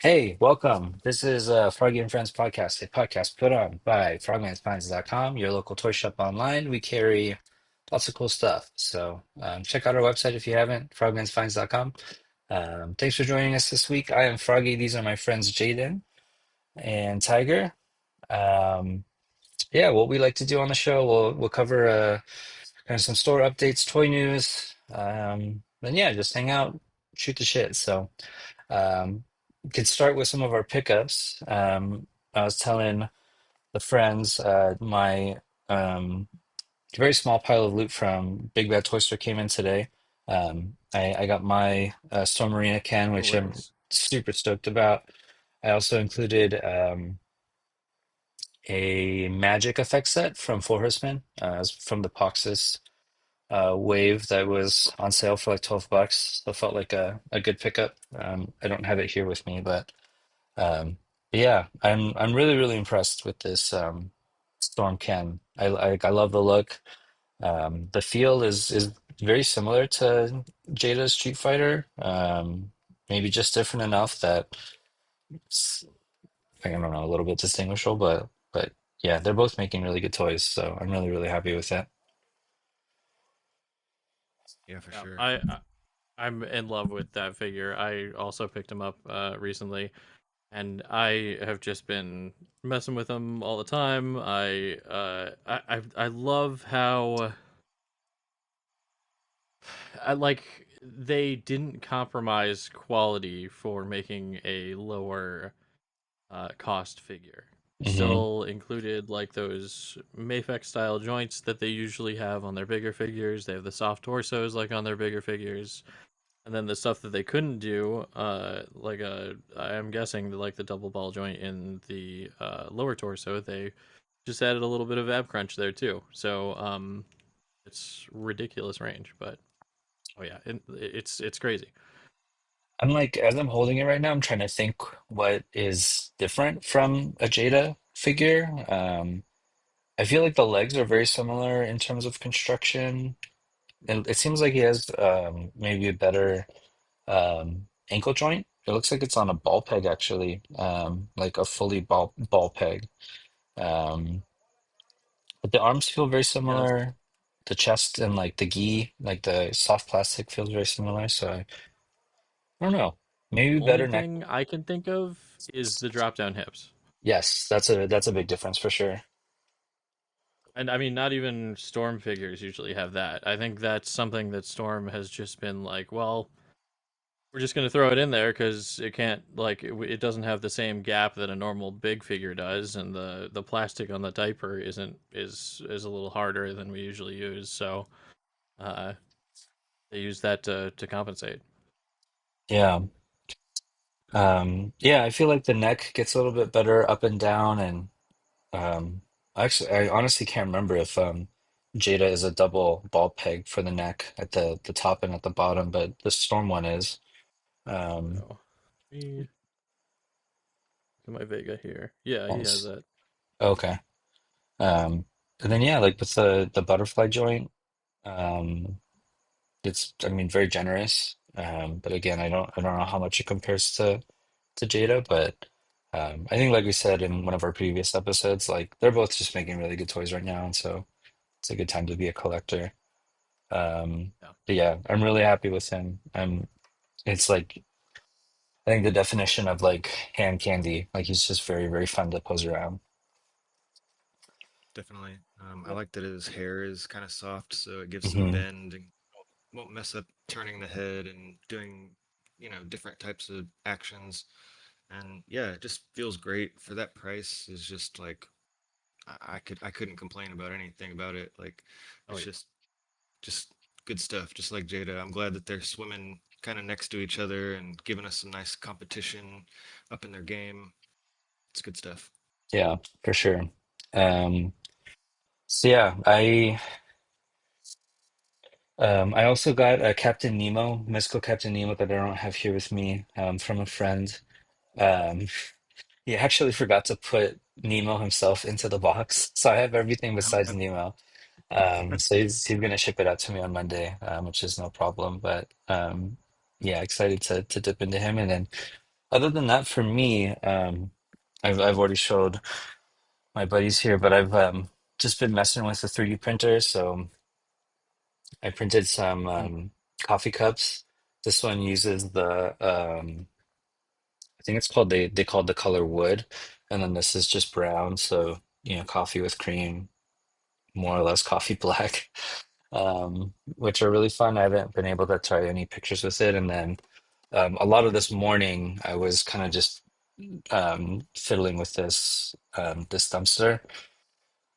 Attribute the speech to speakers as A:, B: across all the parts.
A: Hey, welcome. This is Froggy and Friends podcast, a podcast put on by frogmanspines.com, your local toy shop online. We carry lots of cool stuff. So check out our website if you haven't, frogmanspines.com. Thanks for joining us this week. I am Froggy. These are my friends Jaden and Tiger. Um, yeah, what we like to do on the show, we'll cover kind of some store updates, toy news, and yeah, just hang out, shoot the shit. So. Could start with some of our pickups. I was telling the friends my very small pile of loot from Big Bad Toy Store came in today. I got my Storm Marina can,
B: No
A: which I'm
B: worries.
A: super stoked about. I also included a magic effect set from Four Horsemen, from the Poxus wave that was on sale for like $12. So it felt like a good pickup. I don't have it here with me, but yeah, I'm really impressed with this Storm Ken. I love the look. The feel is very similar to Jada's Street Fighter. Maybe just different enough that it's, I don't know, a little bit distinguishable, but yeah, they're both making really good toys, so I'm really happy with that.
B: Yeah, for
C: Yeah,
B: sure.
C: I'm in love with that figure. I also picked him up recently, and I have just been messing with him all the time. I love how I like they didn't compromise quality for making a lower cost figure.
A: Hmm.
C: Still included like those Mafex style joints that they usually have on their bigger figures. They have the soft torsos like on their bigger figures. And then the stuff that they couldn't do, I'm guessing like the double ball joint in the lower torso, they just added a little bit of ab crunch there too. So it's ridiculous range, but oh yeah, it's crazy.
A: I'm like, as I'm holding it right now, I'm trying to think what is different from a Jada figure. I feel like the legs are very similar in terms of construction. And it seems like he has maybe a better ankle joint. It looks like it's on a ball peg actually, like a fully ball peg. Um, but the arms feel very
C: Yeah,
A: similar. The chest and like the gi, like the soft plastic feels very similar. So I don't know.
C: the
A: Maybe
C: only
A: better neck.
C: thing I can think of is the drop down hips.
A: Yes, that's a big difference for sure.
C: And I mean, not even Storm figures usually have that. I think that's something that Storm has just been like, well, we're just gonna throw it in there because it can't like it doesn't have the same gap that a normal big figure does, and the plastic on the diaper is a little harder than we usually use. So uh, they use that to compensate.
A: Yeah. Yeah, I feel like the neck gets a little bit better up and down, and actually, I honestly can't remember if Jada is a double ball peg for the neck at the top and at the bottom, but the Storm one is. Um,
C: So let me look at my Vega here. Yeah, he has
A: yes.
C: that.
A: Okay. And then yeah, like with the butterfly joint, um, it's I mean very generous. But again, I don't know how much it compares to Jada, but I think like we said in one of our previous episodes, like they're both just making really good toys right now, and so it's a good time to be a collector.
C: Yeah.
A: But yeah, I'm really happy with him. It's like I think the definition of like hand candy. Like he's just very fun to pose around.
B: Definitely. I like that his hair is kind of soft, so it gives some
A: Hmm.
B: bend and won't mess up turning the head and doing, different types of actions. And yeah, it just feels great for that price. Is just like I couldn't complain about anything about it. Like
C: Oh
B: it's
C: yeah.
B: just good stuff. Just like Jada, I'm glad that they're swimming kind of next to each other and giving us some nice competition up in their game. It's good stuff.
A: Yeah, for sure. Um, so yeah, I also got a Captain Nemo, mystical Captain Nemo that I don't have here with me, from a friend. Um, he actually forgot to put Nemo himself into the box, so I have everything besides Nemo. So he's gonna ship it out to me on Monday, which is no problem. But yeah, excited to dip into him, and then Other than that, for me, I've already showed my buddies here, but I've just been messing with the 3D printer. So I printed some
C: Mm.
A: coffee cups. This one uses the I think it's called they called the color wood, and then this is just brown. So coffee with cream, more or less coffee black, which are really fun. I haven't been able to try any pictures with it, and then a lot of this morning I was kind of just fiddling with this dumpster.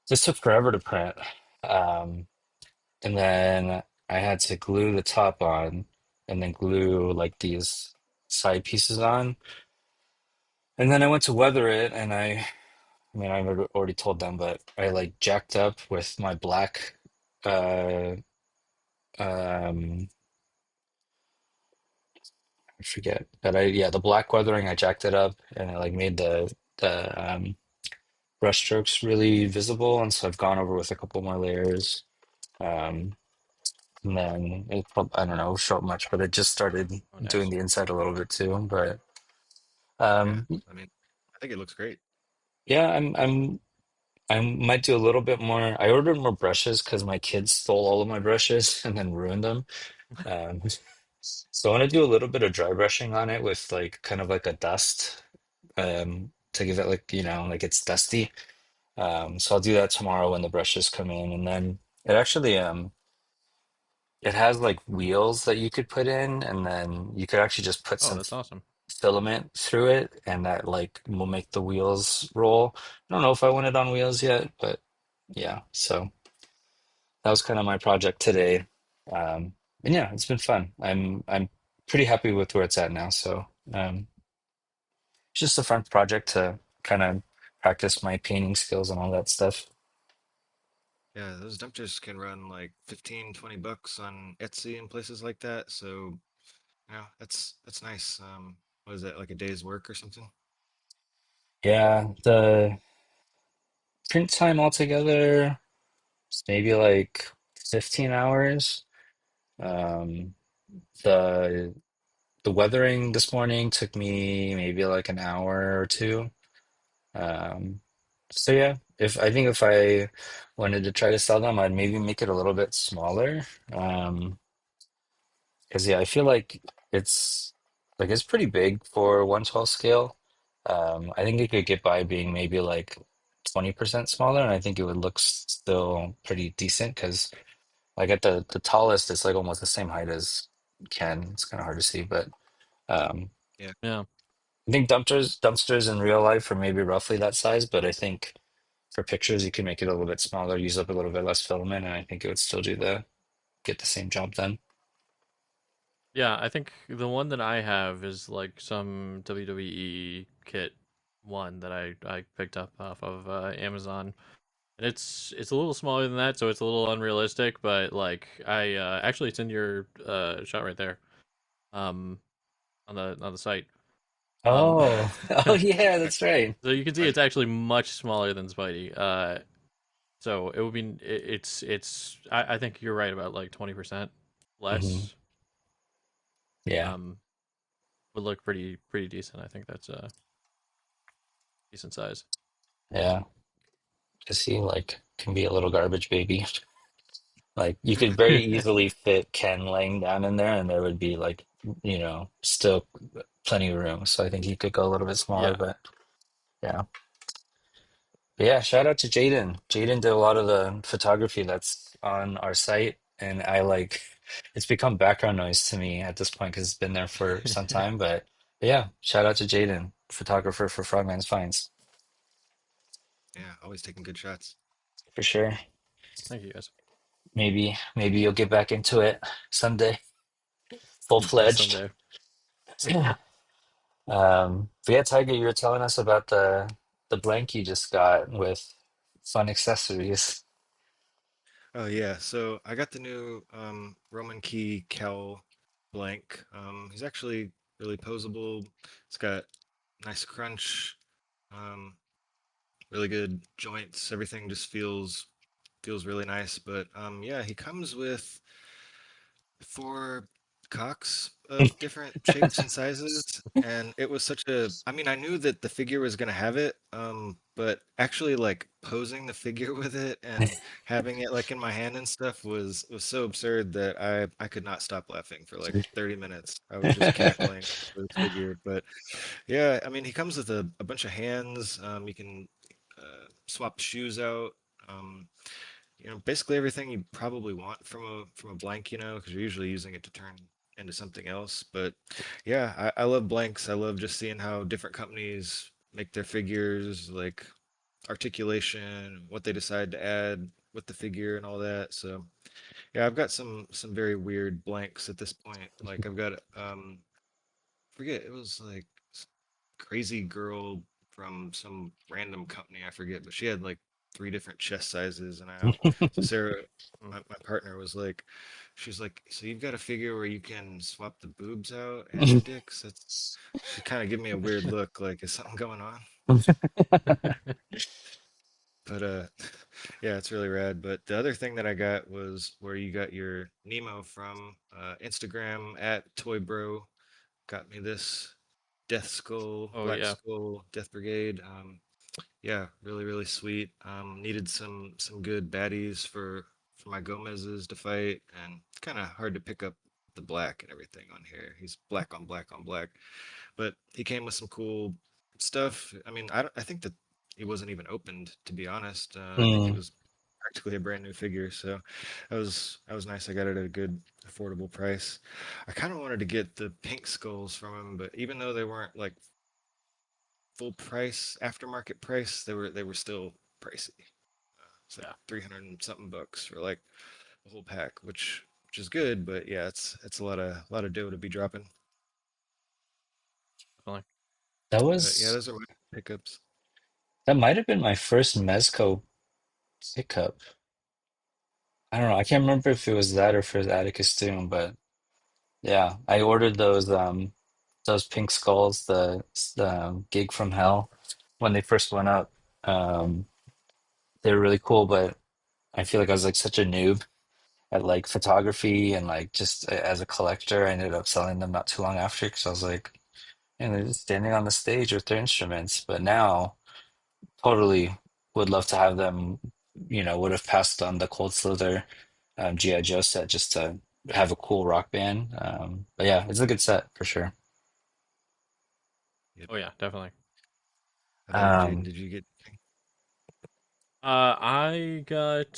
A: This took forever to print. Um, and then I had to glue the top on and then glue like these side pieces on. And then I went to weather it and I mean, I've already told them, but I like jacked up with my black uh um I forget. But yeah, the black weathering, I jacked it up and I like made the brush strokes really visible, and so I've gone over with a couple more layers. Um, and then I don't know, show up much, but it just started
C: Oh,
A: doing
C: nice.
A: the inside a little bit too. But
B: Yeah,
A: um,
B: I mean, I think it looks great.
A: yeah, I might do a little bit more. I ordered more brushes because my kids stole all of my brushes and then ruined them. Um, so I want to do a little bit of dry brushing on it with like kind of like a dust to give it like like it's dusty. So I'll do that tomorrow when the brushes come in, and then it actually it has like wheels that you could put in, and then you could actually just put
C: Oh,
A: some
C: that's awesome.
A: filament through it, and that like will make the wheels roll. I don't know if I want it on wheels yet, but yeah. So that was kind of my project today. And yeah, it's been fun. I'm pretty happy with where it's at now. So it's just a fun project to kind of practice my painting skills and all that stuff.
B: Yeah, those dumpsters can run like 15, $20 on Etsy and places like that. So, that's nice. What is that, like a day's work or something?
A: Yeah, the print time altogether is maybe like 15 hours. Um, the the weathering this morning took me maybe like an hour or two. Um, so yeah, if I think if I wanted to try to sell them, I'd maybe make it a little bit smaller. Um, because yeah, I feel like it's it's pretty big for 1/12 scale. I think it could get by being maybe like 20% smaller, and I think it would look still pretty decent because like at the tallest, it's like almost the same height as Ken. It's kind of hard to see, but um,
B: Yeah,
C: Yeah.
A: I think dumpsters in real life are maybe roughly that size, but I think for pictures you can make it a little bit smaller, use up a little bit less filament, and I think it would still get the same job done.
C: Yeah, I think the one that I have is like some WWE kit one that I picked up off of Amazon. And it's a little smaller than that, so it's a little unrealistic, but like I actually it's in your shot right there. Um on the site. Um
A: Oh, oh yeah,
B: right.
A: that's right.
C: so you can see
B: I,
C: it's actually much smaller than Spidey. So it would be it's I think you're right about like 20%
A: Hmm.
C: less.
A: Yeah,
C: Um would look pretty decent. I think that's a decent size.
A: yeah. Because he like can be a little garbage baby. Like you could very easily fit Ken laying down in there, and there would be like still plenty of room. So I think he could go a little bit smaller,
C: Yeah.
A: but yeah. But yeah, shout out to Jaden. Jaden did a lot of the photography that's on our site, and I like it's become background noise to me at this point because it's been there for some time. But yeah, shout out to Jaden, photographer for Frogman's Finds,
B: yeah, always taking good shots.
A: for sure.
C: Thank you guys.
A: Maybe you'll get back into it someday, full fledged.
C: Someday.
A: But yeah, Tiger, you were telling us about the blank you just got with fun accessories.
B: Oh yeah, so I got the new Roman key cowl blank. He's actually really posable. It's got nice crunch, um, really good joints. Everything just feels really nice. But yeah, he comes with four. cocks of different shapes and sizes, and it was such a. I mean, I knew that the figure was gonna have it, but actually like posing the figure with it and having it like in my hand and stuff was so absurd that I could not stop laughing for like 30 minutes. I was just cackling over this figure, but yeah, I mean, he comes with a bunch of hands. You can swap shoes out. Um, basically everything you probably want from a blank, because you're usually using it to turn into something else. But yeah, I love blanks. I love just seeing how different companies make their figures, like articulation, what they decide to add with the figure and all that. So yeah, I've got some very weird blanks at this point. Like I've got forget it was like crazy girl from some random company I forget, but she had like three different chest sizes, and so Sarah, my partner, was like, she's like, so you've got a figure where you can swap the boobs out and the dicks. That's She kind of gave me a weird look, like is something going on? But yeah, it's really rad. But the other thing that I got was where you got your Nemo from Instagram at Toy Bro got me this Death Skull,
C: Oh
B: Black
C: yeah,
B: Skull, Death Brigade. Yeah, really, really sweet. Needed some good baddies for my Gomez's to fight, and it's kind of hard to pick up the black and everything on here. He's black on black on black, but he came with some cool stuff. I mean, I think that he wasn't even opened, to be honest. I think it
A: Mm.
B: was practically a brand new figure, so that was nice. I got it at a good, affordable price. I kind of wanted to get the pink skulls from him, but even though they weren't like full price, aftermarket price, they were still pricey. It's like
C: yeah,
B: 300 and something bucks for like a whole pack, which is good, but yeah, it's a lot of dough to be dropping.
C: definitely.
A: That
B: But yeah,
A: was
B: those are my pickups.
A: that might have been my first Mezco pickup. I don't know. I can't remember if it was that or if it was Atticus Doom, but yeah, I ordered those pink skulls, the gig from hell when they first went up. Um, they were really cool, but I feel like I was like such a noob at like photography and like just as a collector, I ended up selling them not too long after because I was like, and they're just standing on the stage with their instruments. But now, totally would love to have them. Would have passed on the Cold Slither GI Joe set just to have a cool rock band. But yeah, it's a good set for sure.
B: Yep.
C: Oh yeah, definitely.
B: How about you, Jaden?
A: Um,
B: Did you get?
C: I got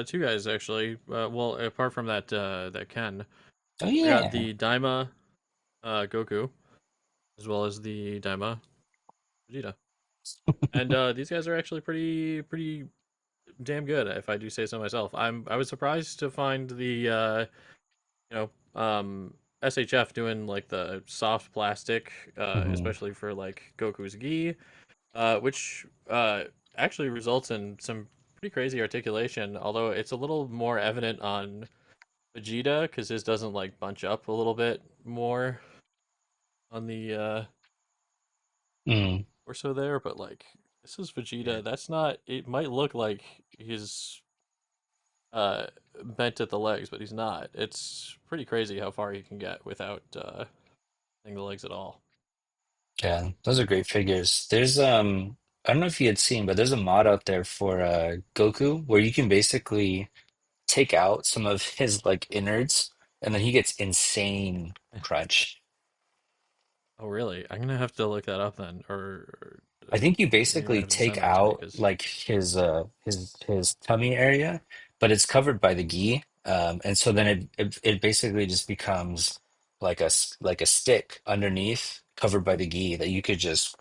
C: two guys actually. Well, apart from that Ken,
A: oh
C: I got
A: yeah.
C: the Daima Goku as well as the Daima Vegeta, and these guys are actually pretty damn good, if I do say so myself. I was surprised to find the you SHF doing like the soft plastic,
A: Mhm.
C: especially for like Goku's gi, which actually results in some pretty crazy articulation. Although it's a little more evident on Vegeta because his doesn't like bunch up a little bit more on the
A: Mm.
C: torso there, but like this is
B: Yeah,
C: Vegeta. That's not. It might look like he's uh bent at the legs, but he's not. It's pretty crazy how far he can get without bending the legs at all.
A: Yeah, those are great figures. I don't know if you had seen, but there's a mod out there for Goku where you can basically take out some of his like innards and then he gets insane crunch.
C: Oh, really? I'm gonna have to look that up then, or
A: I think you
C: you might
A: basically
C: have to
A: take
C: send that to me
A: out
C: because
A: like his tummy area, but it's covered by the gi. And so then it basically just becomes like like a stick underneath covered by the gi that you could just.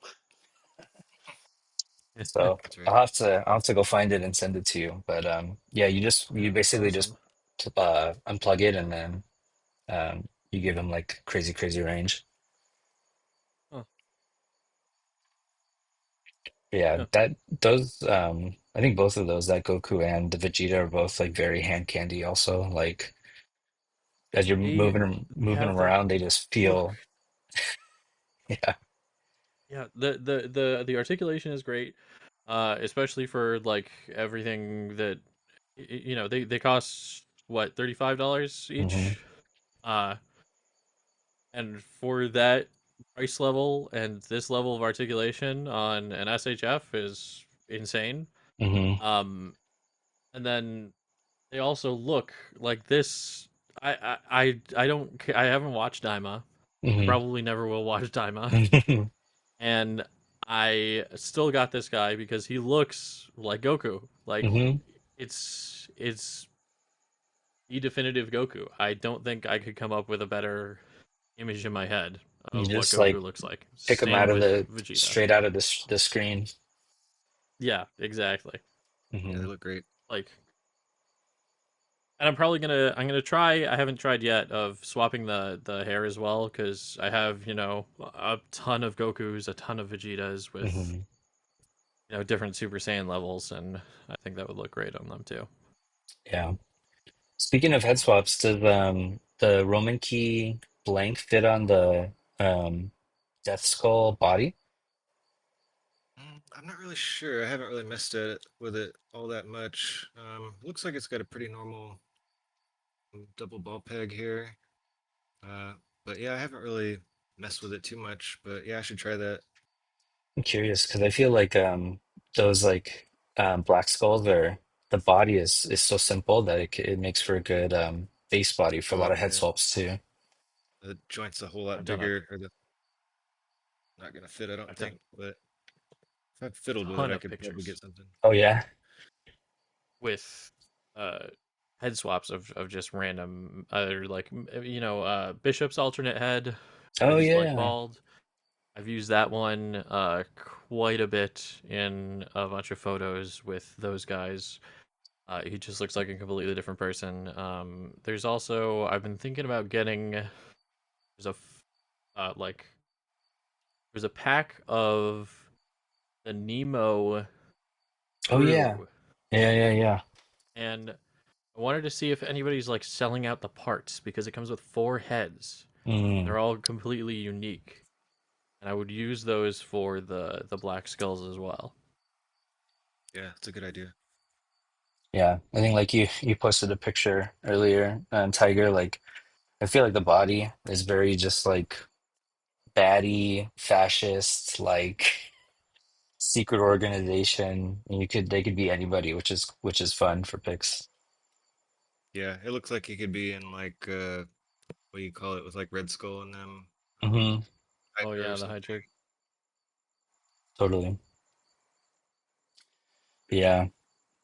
A: So
B: that's
A: I'll
B: right.
A: have to I'll have to go find it and send it to you. But yeah, you
C: yeah, that's
A: basically just
C: awesome.
A: unplug it and then you give him like crazy range.
C: Huh,
A: Yeah,
C: yeah.
A: I think both of those, that Goku and the Vegeta, are both like very hand candy also. Like as you're
C: They they
A: moving
C: have
A: them
C: that
A: around, they just
C: look.
A: feel yeah.
C: Yeah, the articulation is great, especially for like everything that they cost what $35
A: Hmm.
C: each. Uh, And for that price level and this level of articulation on an SHF is insane.
A: Hmm.
C: Um, and then they also look like this. I don't. I haven't watched Daima. I
A: Hmm.
C: probably never will watch Daima. And I still got this guy because he looks like Goku. Like
A: Hmm.
C: it's the definitive Goku. I don't think I could come up with a better image in my head
A: You
C: of what
A: just
C: Goku
A: like
C: looks like.
A: pick them
C: Same
A: out of
C: with
A: the
C: Vegeta.
A: straight out of the screen.
C: Yeah, exactly.
B: Yeah, they
A: Hmm.
B: look great.
C: Like, and I'm gonna try. I haven't tried yet of swapping the hair as well because I have a ton of Gokus, a ton of Vegetas with
A: Hmm.
C: different Super Saiyan levels, and I think that would look great on them too.
A: Yeah. Speaking of head swaps, does the Roman key blank fit on the Death Skull body?
B: I'm not really sure. I haven't really messed with it all that much. Looks like it's got a pretty normal double ball peg here. Uh, but yeah, I haven't really messed with it too much. But yeah, I should try that.
A: I'm curious because I feel like those like black skulls are the body is so simple that it makes for a good base body for a lot
B: Oh
A: of head
B: yeah,
A: sculpts too.
B: the joint's a whole lot
C: I've done a
B: bigger, or the not gonna fit, I don't
C: I've done
B: think. But if I
C: a
B: fiddled with it,
C: ton
B: I
C: of
B: could probably
C: pictures
B: get something.
A: Oh yeah.
C: with uh head swaps of just random either like Bishop's alternate head where
A: Oh
C: he's like
A: yeah.
C: bald. I've used that one quite a bit in a bunch of photos with those guys. He just looks like a completely different person. There's also I've been thinking about getting there's a like there's a pack of the Nemo
A: Oh yeah.
C: crew,
A: Yeah, yeah, yeah.
C: and I wanted to see if anybody's like selling out the parts because it comes with four heads.
A: Mm,
C: They're all completely unique, and I would use those for the black skulls as well.
B: Yeah, it's a good idea.
A: yeah. I think like you posted a picture earlier, Tiger, like I feel like the body is very just like baddie, fascist, like secret organization. And they could be anybody, which is fun for pics.
B: Yeah, it looks like he could be in like what do you call it with like Red Skull and them,
A: Hmm.
C: Oh
B: Hydra or
C: yeah, the
B: something.
C: Hydra.
A: Totally. Yeah.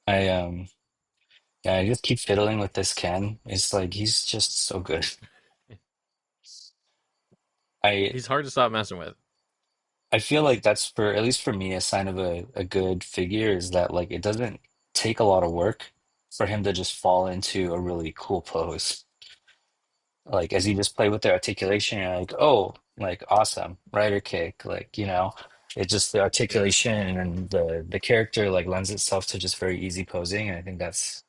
A: I yeah, I just keep fiddling with this Ken. It's like he's just so good. I
C: He's hard to stop messing with.
A: I feel like that's for at least for me a sign of a good figure is that like it doesn't take a lot of work for him to just fall into a really cool pose. Like as you just play with the articulation, you're like, oh, like awesome, rider kick, like it's just the
B: Yeah,
A: articulation and the character like lends itself to just very easy posing, and I think that's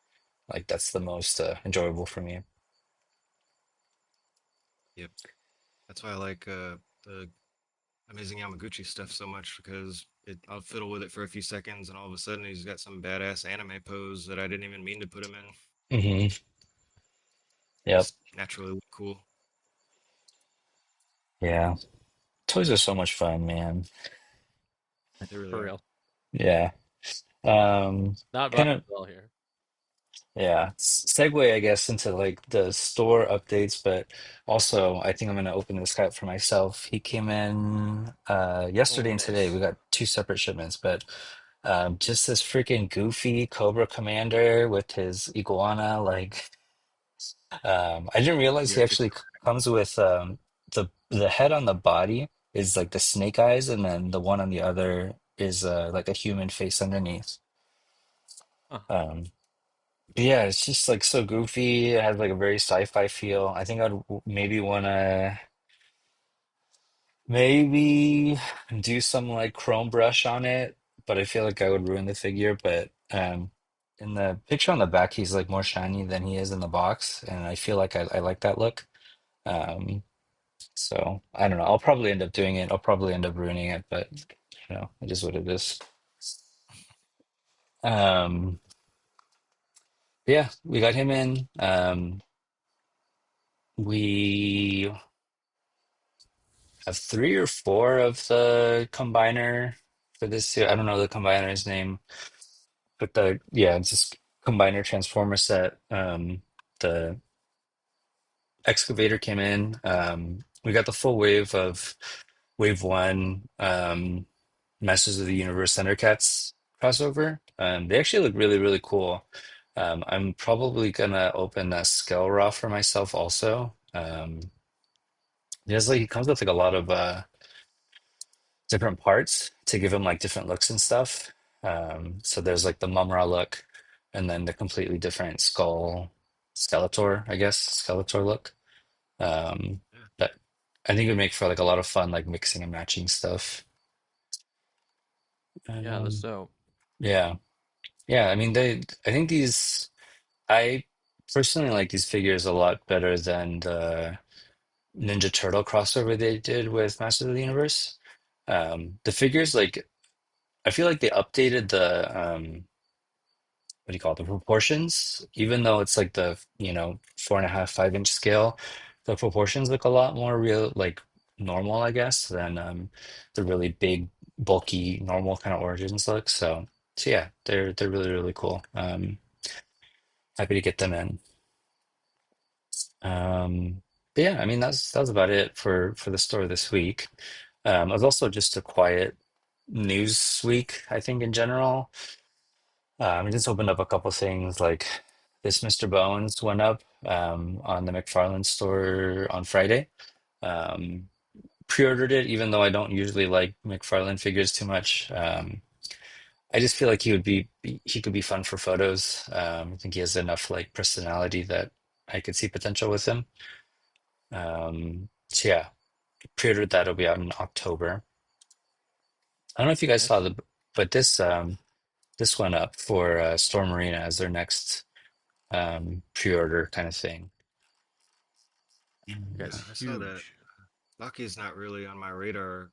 A: the most enjoyable for me.
B: yep. That's why I like the Amazing Yamaguchi stuff so much because I'll fiddle with it for a few seconds and all of a sudden he's got some badass anime pose that I didn't even mean to put him in.
A: Hmm. Yep.
B: Just naturally look cool.
A: Yeah. Toys are so much fun, man.
B: They really
C: For
B: are.
C: real.
A: Yeah.
C: Not
A: Kind
C: buying
A: of,
C: well here.
A: yeah. Segue, I guess, into like the store updates, but also I think I'm gonna open this guy up for myself. He came in yesterday
C: Oh,
A: and today. We
C: nice.
A: got two separate shipments, but just this freaking goofy Cobra Commander with his iguana, like I didn't realize
B: Yeah,
A: he
B: it's
A: actually comes with the head on the body is like the snake eyes, and then the one on the other is like a human face underneath.
C: Huh.
A: Um, but yeah, it's just like so goofy. It has like a very sci-fi feel. I think maybe wanna maybe do some like chrome brush on it, but I feel like I would ruin the figure. But in the picture on the back, he's like more shiny than he is in the box, and I feel like I like that look. Um, So I don't know. I'll probably end up doing it. I'll probably end up ruining it, but it is what it is. Um, yeah, we got him in. We have three or four of the combiner for this year. I don't know the combiner's name, but the yeah, it's just combiner transformer set. The excavator came in. We got the full wave of wave one, Masters of the Universe Thundercats crossover. They actually look really, really cool. I'm probably gonna open that scale raw for myself also. He comes with like a lot of different parts to give him like different looks and stuff. So there's like the Mumra look, and then the completely different Skeletor, I guess, Skeletor look.
B: Yeah,
A: That I think would make for like a lot of fun, like mixing and matching stuff.
C: Yeah, that's
A: Um,
C: dope.
A: yeah, yeah. I mean, I think these. I personally like these figures a lot better than the Ninja Turtle crossover they did with Masters of the Universe. The figures, like, I feel like they updated the what do you call it, the proportions, even though it's like the, 4.5, 5 inch scale, the proportions look a lot more real, like normal, I guess, than the really big, bulky, normal kind of origins look. So yeah, they're really, really cool. Happy to get them in. Um, but yeah, I mean that's about it for the store this week. It was also just a quiet news week, I think, in general. We just opened up a couple things like this Mr. Bones went up on the McFarlane store on Friday. Um, Pre-ordered it, even though I don't usually like McFarlane figures too much. I just feel like he could be fun for photos. I think he has enough like personality that I could see potential with him. So yeah, pre-ordered that. It'll be out in October. I don't know if you guys saw
C: Nice.
A: but this went up for Storm Arena as their next pre-order kind of thing.
C: That guy's
B: yeah, I saw that.
C: huge.
B: Loki's not really on my radar.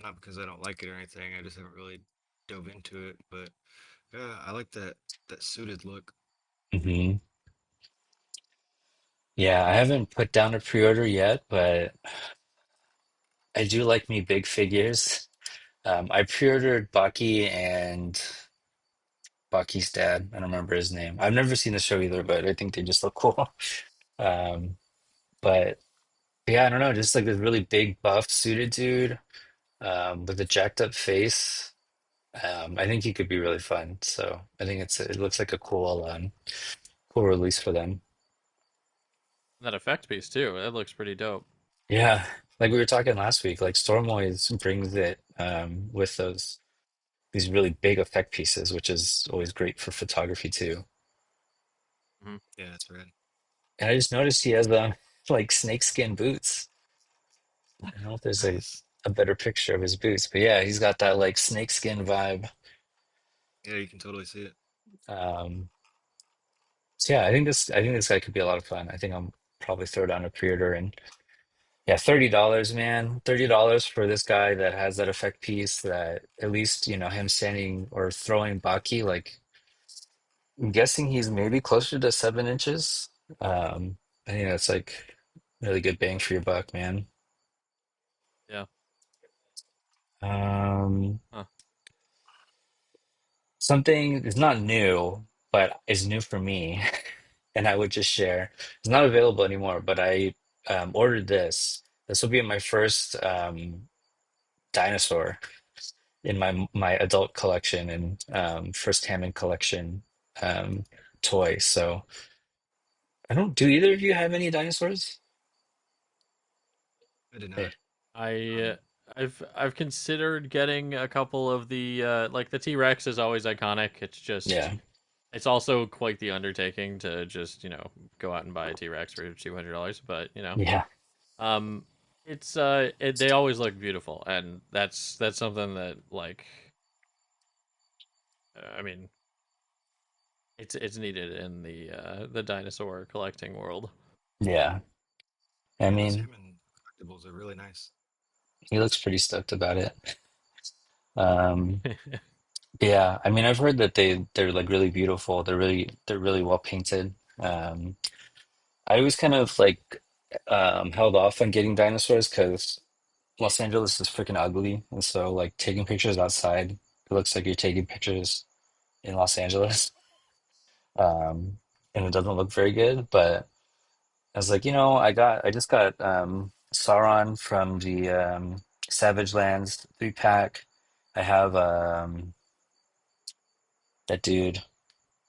B: Not because I don't like it or anything. I just haven't really dove into it. But yeah, I like that suited look.
A: Hmm. Yeah, I haven't put down a pre-order yet, but I do like me big figures. I pre-ordered Bucky and Bucky's dad. I don't remember his name. I've never seen the show either, but I think they just look cool. Um, but yeah, I don't know, just like this really big buff suited dude with a jacked up face. I think he could be really fun. So I think it looks like a cool release for them.
C: That effect piece too. That looks pretty dope.
A: Yeah, like we were talking last week, like Storm always brings it with these really big effect pieces, which is always great for photography too.
C: Hmm.
B: Yeah, that's right.
A: And I just noticed he has like snakeskin boots. I don't know if there's
B: Nice.
A: a better picture of his boots, but yeah, he's got that like snakeskin vibe.
B: Yeah, you can totally see it.
A: Um, so yeah, I think this guy could be a lot of fun. I think I'll probably throw down a pre-order and yeah, $30, man. $30 for this guy that has that effect piece that at least, him standing or throwing Baki, like I'm guessing he's maybe closer to 7 inches. I think that's like really good bang for your buck, man.
C: Yeah.
A: Um,
C: Huh.
A: Something is not new, but is new for me, and I would just share. It's not available anymore, but I ordered this. This will be my first dinosaur in my adult collection and first Hammond collection um, toy. So I don't. Do either of you have any dinosaurs?
B: I did
A: Eh,
B: not.
C: I
B: Um,
C: I've considered getting a couple of the like the T-Rex is always iconic. It's just
A: yeah,
C: it's also quite the undertaking to just, go out and buy a T-Rex for $200, but
A: yeah,
C: um they always look beautiful, and that's something that, like, I mean, it's needed in the dinosaur collecting world.
A: yeah. I
B: yeah, those
A: mean,
B: Hammond collectibles are really nice.
A: he looks pretty stoked about it. Um, yeah, I mean, I've heard that they're like really beautiful. They're really well painted. I always kind of like held off on getting dinosaurs because Los Angeles is freaking ugly, and so like taking pictures outside, it looks like you're taking pictures in Los Angeles, um, and it doesn't look very good. But I was like, I just got Sauron from the Savage Lands 3 pack. I have that dude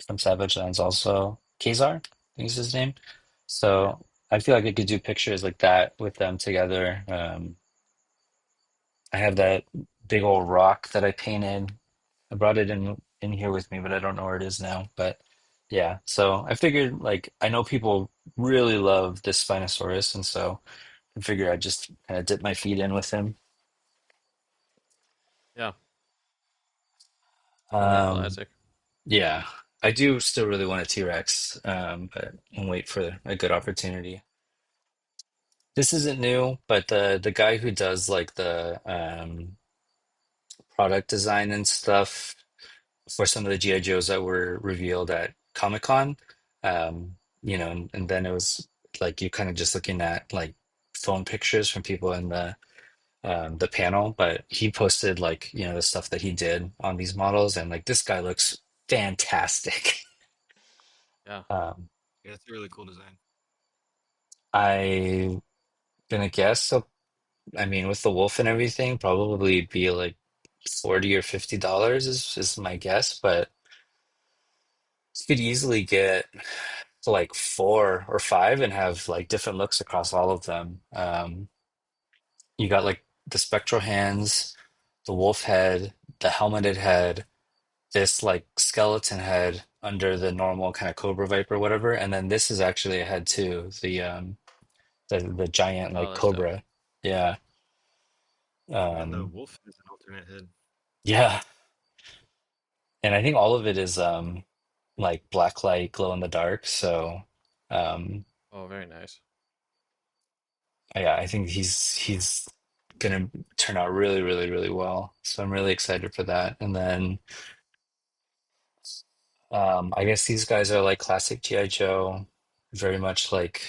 A: from Savage Lands also, Kazar, I think is his name.
C: Yeah.
A: So I feel like I could do pictures like that with them together. I have that big old rock that I painted. I brought it in here with me, but I don't know where it is now. But yeah, so I figured like I know people really love this Spinosaurus, and so I figured I'd just kind of dip my feet in with him.
C: Yeah. Another
A: Um,
C: classic.
A: yeah, I do still really want a T-Rex, but I'll wait for a good opportunity. This isn't new, but the guy who does like the product design and stuff for some of the GI Joes that were revealed at Comic-Con, and then it was like you kind of just looking at like phone pictures from people in the panel, but he posted like the stuff that he did on these models, and like this guy looks fantastic.
C: Yeah.
A: Um,
B: Yeah, it's a really cool design.
A: I gonna guess so. I mean, with the wolf and everything, probably be like $40 or $50 is my guess, but you could easily get to like 4 or 5 and have like different looks across all of them. You got like the spectral hands, the wolf head, the helmeted head, this like skeleton head under the normal kind of cobra viper, whatever, and then this is actually a head too, the giant
C: Oh,
A: like
C: that's dope.
A: cobra. Yeah.
B: Even the
A: Um,
B: wolf has an alternate head.
A: yeah. And I think all of it is like black light, glow in the dark. So um
C: Oh, very nice.
A: yeah, I think he's gonna turn out really, really, really well. So I'm really excited for that. And then I guess these guys are like classic G.I. Joe, very much like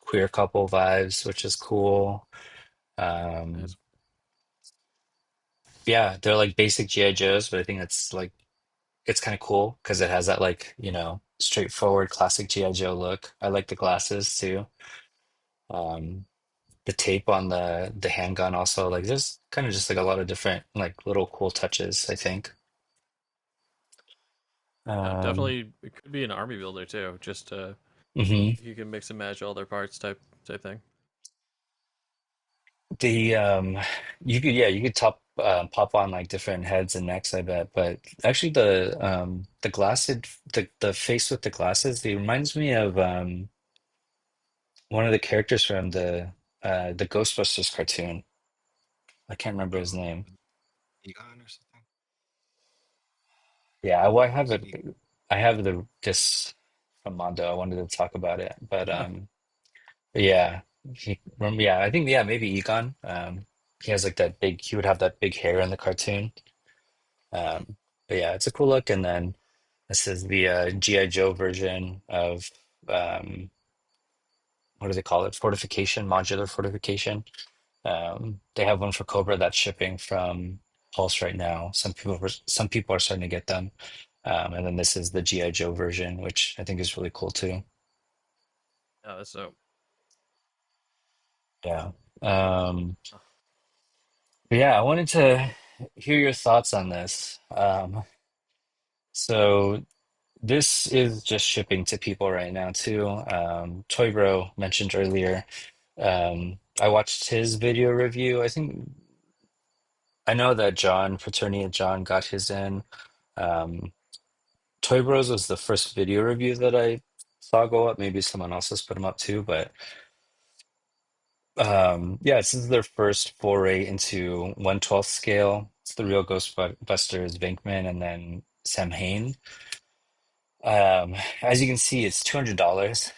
A: queer couple vibes, which is cool. Um
C: Nice.
A: yeah, they're like basic G.I. Joes, but I think it's like it's kind of cool because it has that like, straightforward classic G.I. Joe look. I like the glasses too. Um, the tape on the handgun also, like there's kind of just like a lot of different like little cool touches, I think.
C: Yeah,
A: Um,
C: definitely. It could be an army builder too. Just
A: mhm.
C: you can mix and match all their parts type thing.
A: The you could, yeah, you could pop on like different heads and necks, I bet. But actually the glasses, the face with the glasses, it reminds me of one of the characters from the Ghostbusters cartoon. I can't remember his
B: Oh,
A: name.
B: Egon or something.
A: Yeah, well,
B: Is it Egon?
A: I have this from Mondo. I wanted to talk about it, but
C: Huh.
A: yeah, yeah, I think, yeah, maybe Egon. He has like that big. He would have that big hair in the cartoon.
B: Hmm.
A: Um, but yeah, it's a cool look. And then this is the GI Joe version of um, what do they call it? Fortification, modular fortification. They have one for Cobra that's shipping from Pulse right now. Some people are starting to get them. And then this is the GI Joe version, which I think is really cool too.
C: Yeah, that's dope.
A: Yeah. But yeah, I wanted to hear your thoughts on this. So this is just shipping to people right now too. Toy Bro mentioned earlier. I watched his video review. I know that John, Fraternia John, got his in. Um, Toy Bros was the first video review that I saw go up. Maybe someone else has put them up too, but yeah, this is their first foray into 1/12 scale. It's the real Ghostbusters, Venkman, and then Sam Hain. As you can see, it's $200,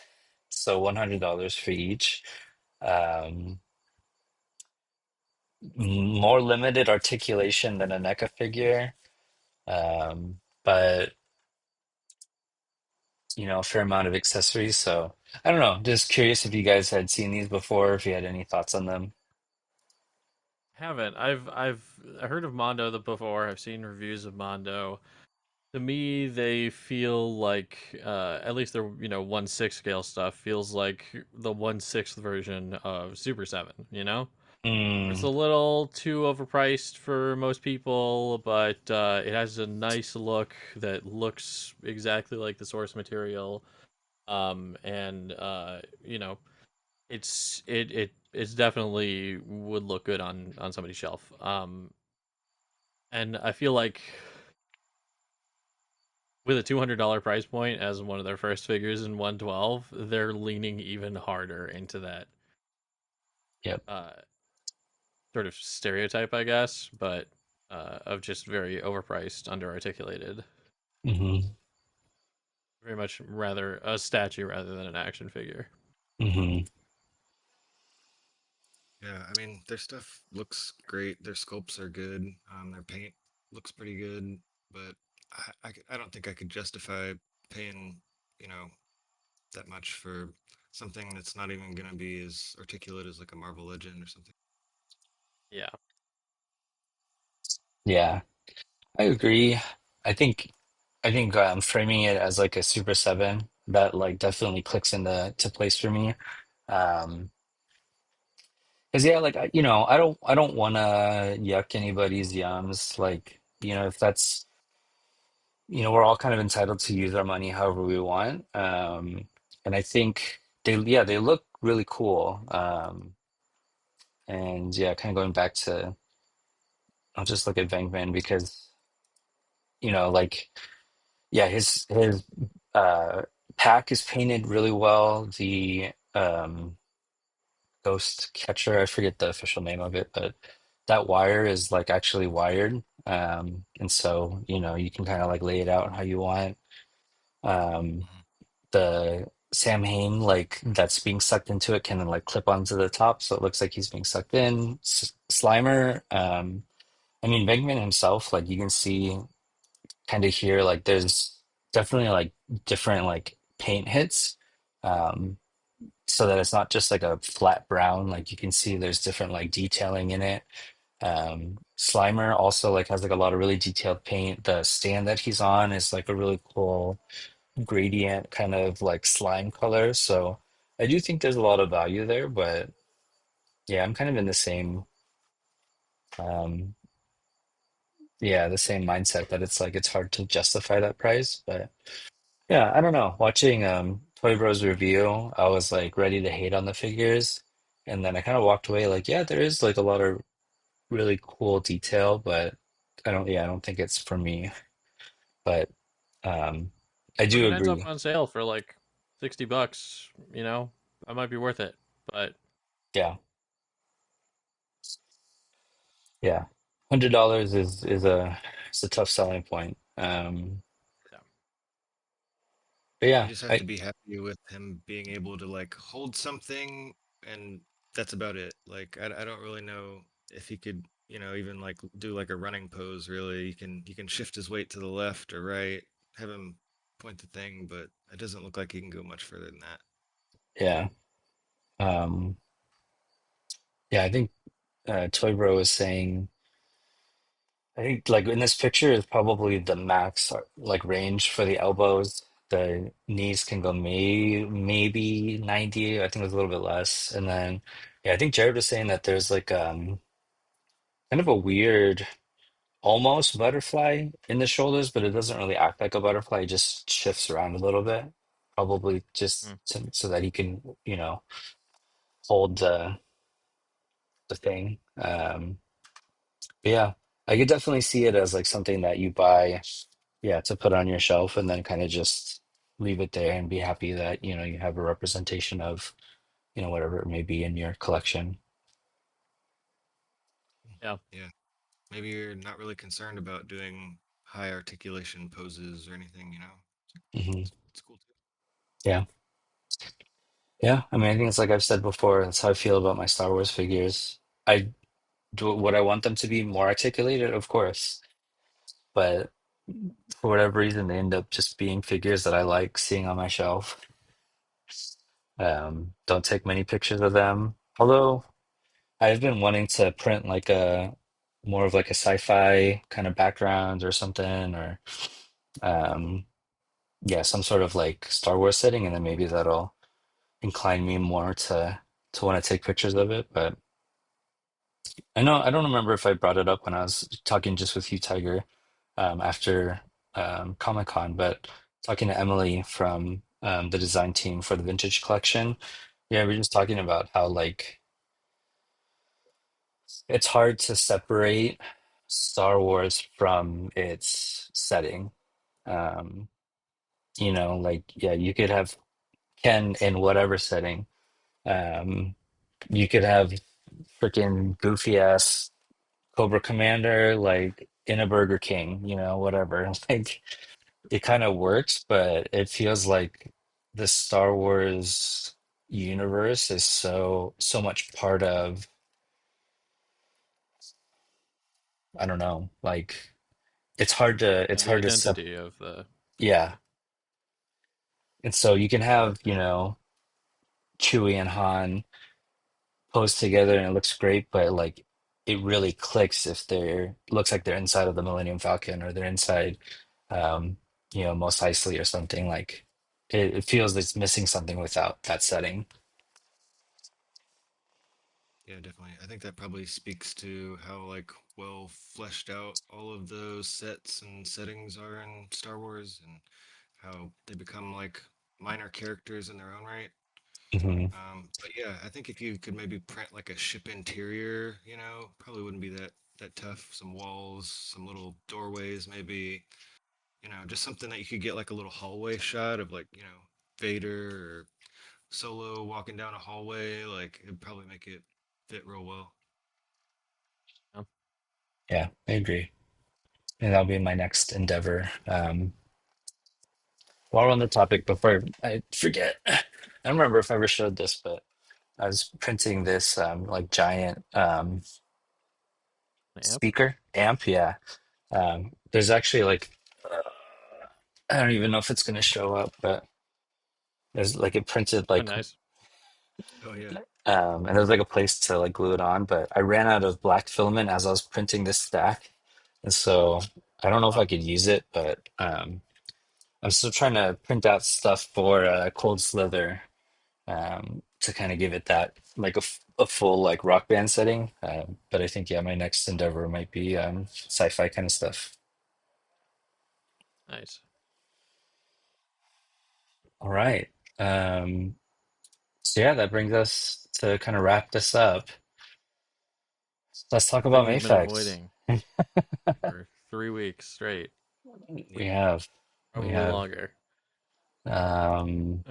A: so $100 for each. Um, More limited articulation than a NECA figure, but a fair amount of accessories. So I don't know. Just curious if you guys had seen these before, if you had any thoughts on them.
C: Haven't. I've heard of Mondo before. I've seen reviews of Mondo. To me, they feel like at least their 1/6 scale stuff feels like the 1/6 version of Super 7. It's a
A: Mm,
C: little too overpriced for most people, but it has a nice look that looks exactly like the source material. And it's definitely would look good on somebody's shelf. And I feel like with a $200 price point as one of their first figures in 112, they're leaning even harder into that
A: yep.
C: uh, sort of stereotype, I guess, but of just very overpriced, underarticulated.
A: Hmm.
C: Very much rather a statue rather than an action figure.
A: Hmm.
B: Yeah, I mean, their stuff looks great. Their sculpts are good. Their paint looks pretty good, but I don't think I could justify paying, you know, that much for something that's not even gonna be as articulate as like a Marvel Legend or something.
C: Yeah.
A: Yeah, I agree. I think framing it as like a Super 7 that like definitely clicks into to place for me. Um, because yeah, like I don't want to yuck anybody's yums. Like, if that's, we're all kind of entitled to use our money however we want. And I think they look really cool. And yeah, kind of going back to, I'll just look at Venkman because, like, yeah, his uh pack is painted really well. The ghost catcher, I forget the official name of it, but that wire is like actually wired. And so, you can kind of like lay it out how you want. Um,
B: Mhm.
A: the Sam Hain, like that's being sucked into it, can then like clip onto the top, so it looks like he's being sucked in. Slimer, I mean, Venkman himself, like you can see kind of here, like there's definitely like different like paint hits. Um, so that it's not just like a flat brown, like you can see there's different like detailing in it. Slimer also like has like a lot of really detailed paint. The stand that he's on is like a really cool gradient kind of like slime color. So I do think there's a lot of value there, but yeah, I'm kind of in the same um yeah, the same mindset that it's like it's hard to justify that price. But yeah, I don't know. Watching Toy Bros review, I was like ready to hate on the figures. And then I kind of walked away like, yeah, there is like a lot of really cool detail, but I don't think it's for me. But um I
C: When
A: do
C: it ends up
A: agree.
C: on sale for like $60, that might be worth it. But
A: Yeah. Yeah. $100 is a tough selling point.
C: yeah,
A: But
B: You
A: yeah,
B: just have to be happy with him being able to like hold something, and that's about it. Like I don't really know if he could, even like do like a running pose. Really, you can shift his weight to the left or right, have him point the thing, but it doesn't look like he can go much further than that.
A: yeah. Um yeah, I think Toy Bro is saying, I think like in this picture is probably the max like range for the elbows. The knees can go maybe 90. I think it was a little bit less. And then yeah, I think Jared was saying that there's like kind of a weird almost butterfly in the shoulders, but it doesn't really act like a butterfly. It just shifts around a little bit. Probably just
C: mm,
A: so that he can, hold the thing. But yeah, I could definitely see it as like something that you buy, yeah, to put on your shelf and then kind of just leave it there and be happy that, you have a representation of, whatever it may be in your collection.
C: yeah.
B: Yeah, maybe you're not really concerned about doing high articulation poses or anything.
A: Hmm.
B: It's cool too.
A: Yeah. Yeah. I mean, I think it's like I've said before, that's how I feel about my Star Wars figures. I do would I want them to be more articulated? Of course. But for whatever reason, they end up just being figures that I like seeing on my shelf. Don't take many pictures of them. Although I've been wanting to print like a more of like a sci-fi kind of background or something, or um, yeah, some sort of like Star Wars setting, and then maybe that'll incline me more to want to take pictures of it. But I don't remember if I brought it up when I was talking just with you, Tiger, after Comic-Con, but talking to Emily from the design team for the vintage collection. Yeah, we were just talking about how like it's hard to separate Star Wars from its setting. Um, like yeah, you could have Ken in whatever setting. Um, you could have freaking goofy ass Cobra Commander like in a Burger King, whatever. Like it kind of works, but it feels like the Star Wars universe is so much part of, I don't know, like it's
C: The
A: hard to
C: identity of the
A: yeah. And so you can
B: Yeah,
A: have, Chewie and Han posed together and it looks great, but like it really clicks if they're looks like they're inside of the Millennium Falcon or they're inside Mos Eisley or something. Like it feels it's missing something without that setting.
B: yeah, definitely. I think that probably speaks to how like well fleshed out all of those sets and settings are in Star Wars and how they become like minor characters in their own right.
A: Hmm.
B: But yeah, I think if you could maybe print like a ship interior, probably wouldn't be that tough. Some walls, some little doorways, maybe, just something that you could get like a little hallway shot of like, Vader or Solo walking down a hallway. Like it'd probably make it fit real well.
A: Yeah, I agree. And that'll be my next endeavor. While we're on the topic, before I forget, I don't remember if I ever showed this, but I was printing this like giant
C: amp.
A: speaker amp. Yeah. There's actually like I don't even know if it's gonna show up, but there's like it printed
C: Oh,
A: like
C: nice.
B: Oh yeah.
A: and there's like a place to like glue it on, but I ran out of black filament as I was printing this stack. And so I don't know if I could use it, but I'm still trying to print out stuff for Cold Slither to kind of give it that like a full like rock band setting. But I think yeah, my next endeavor might be sci-fi kind of stuff.
C: Nice.
A: All right. Um, so yeah, that brings us to kind of wrap this up. Let's talk
C: The thing
A: about
C: we've been
A: Mafex.
C: avoiding for 3 weeks straight,
A: We
B: Yep.
A: have, we
C: probably
A: have.
C: longer.
A: Um,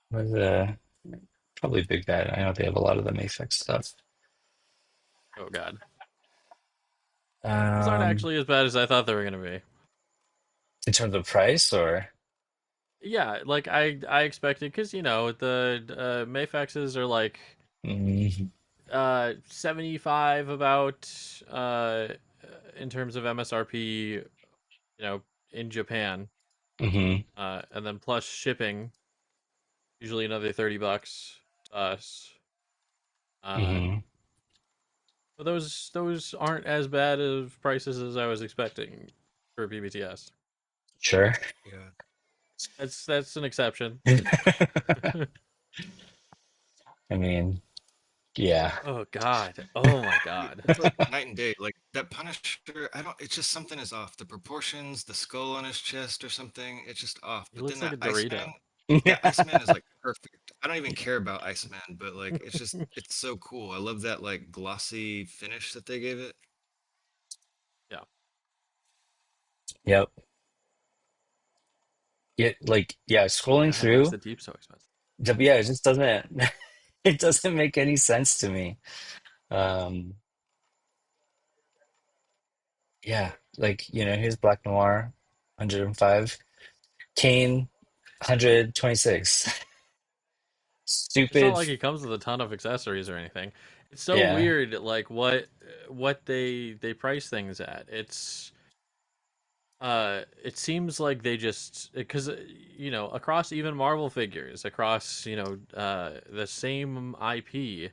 A: what's probably Big Bad. I know they have a lot of the Mafex stuff.
C: Oh god, those aren't
A: Um,
C: actually as bad as I thought they were gonna be.
A: in terms of price, or
C: Yeah, like I expected because the Mayfexes are like
A: mm,
C: 75 about in terms of MSRP, in Japan,
A: hmm
C: and then plus shipping, usually another $30 to us. Uh,
A: hmm
C: but those aren't as bad of prices as I was expecting for BBTS.
A: sure.
B: Yeah.
C: That's an exception.
A: I mean, yeah,
C: Oh god. Oh my god.
B: It's like night and day. Like that Punisher, I don't. It's just something is off. The proportions, the skull on his chest or something. It's just off.
C: He
B: But then
C: looks like
B: that
C: a Dorito.
B: Iceman, yeah, Iceman is like perfect. I don't even care about Iceman, but like it's so cool. I love that like glossy finish that they gave it.
C: Yeah.
A: yep. Yeah, like yeah, scrolling
C: God, why is
A: through,
C: the Deep so expensive?
A: yeah, it just doesn't it doesn't make any sense to me. Um, yeah, like here's Black Noir, 105, Kane, 126.
C: It's not
A: Stupid.
C: like he comes with a ton of accessories or anything. It's so
A: Yeah.
C: weird, like what they price things at. It's It seems like they just because across even Marvel figures, across the same IP,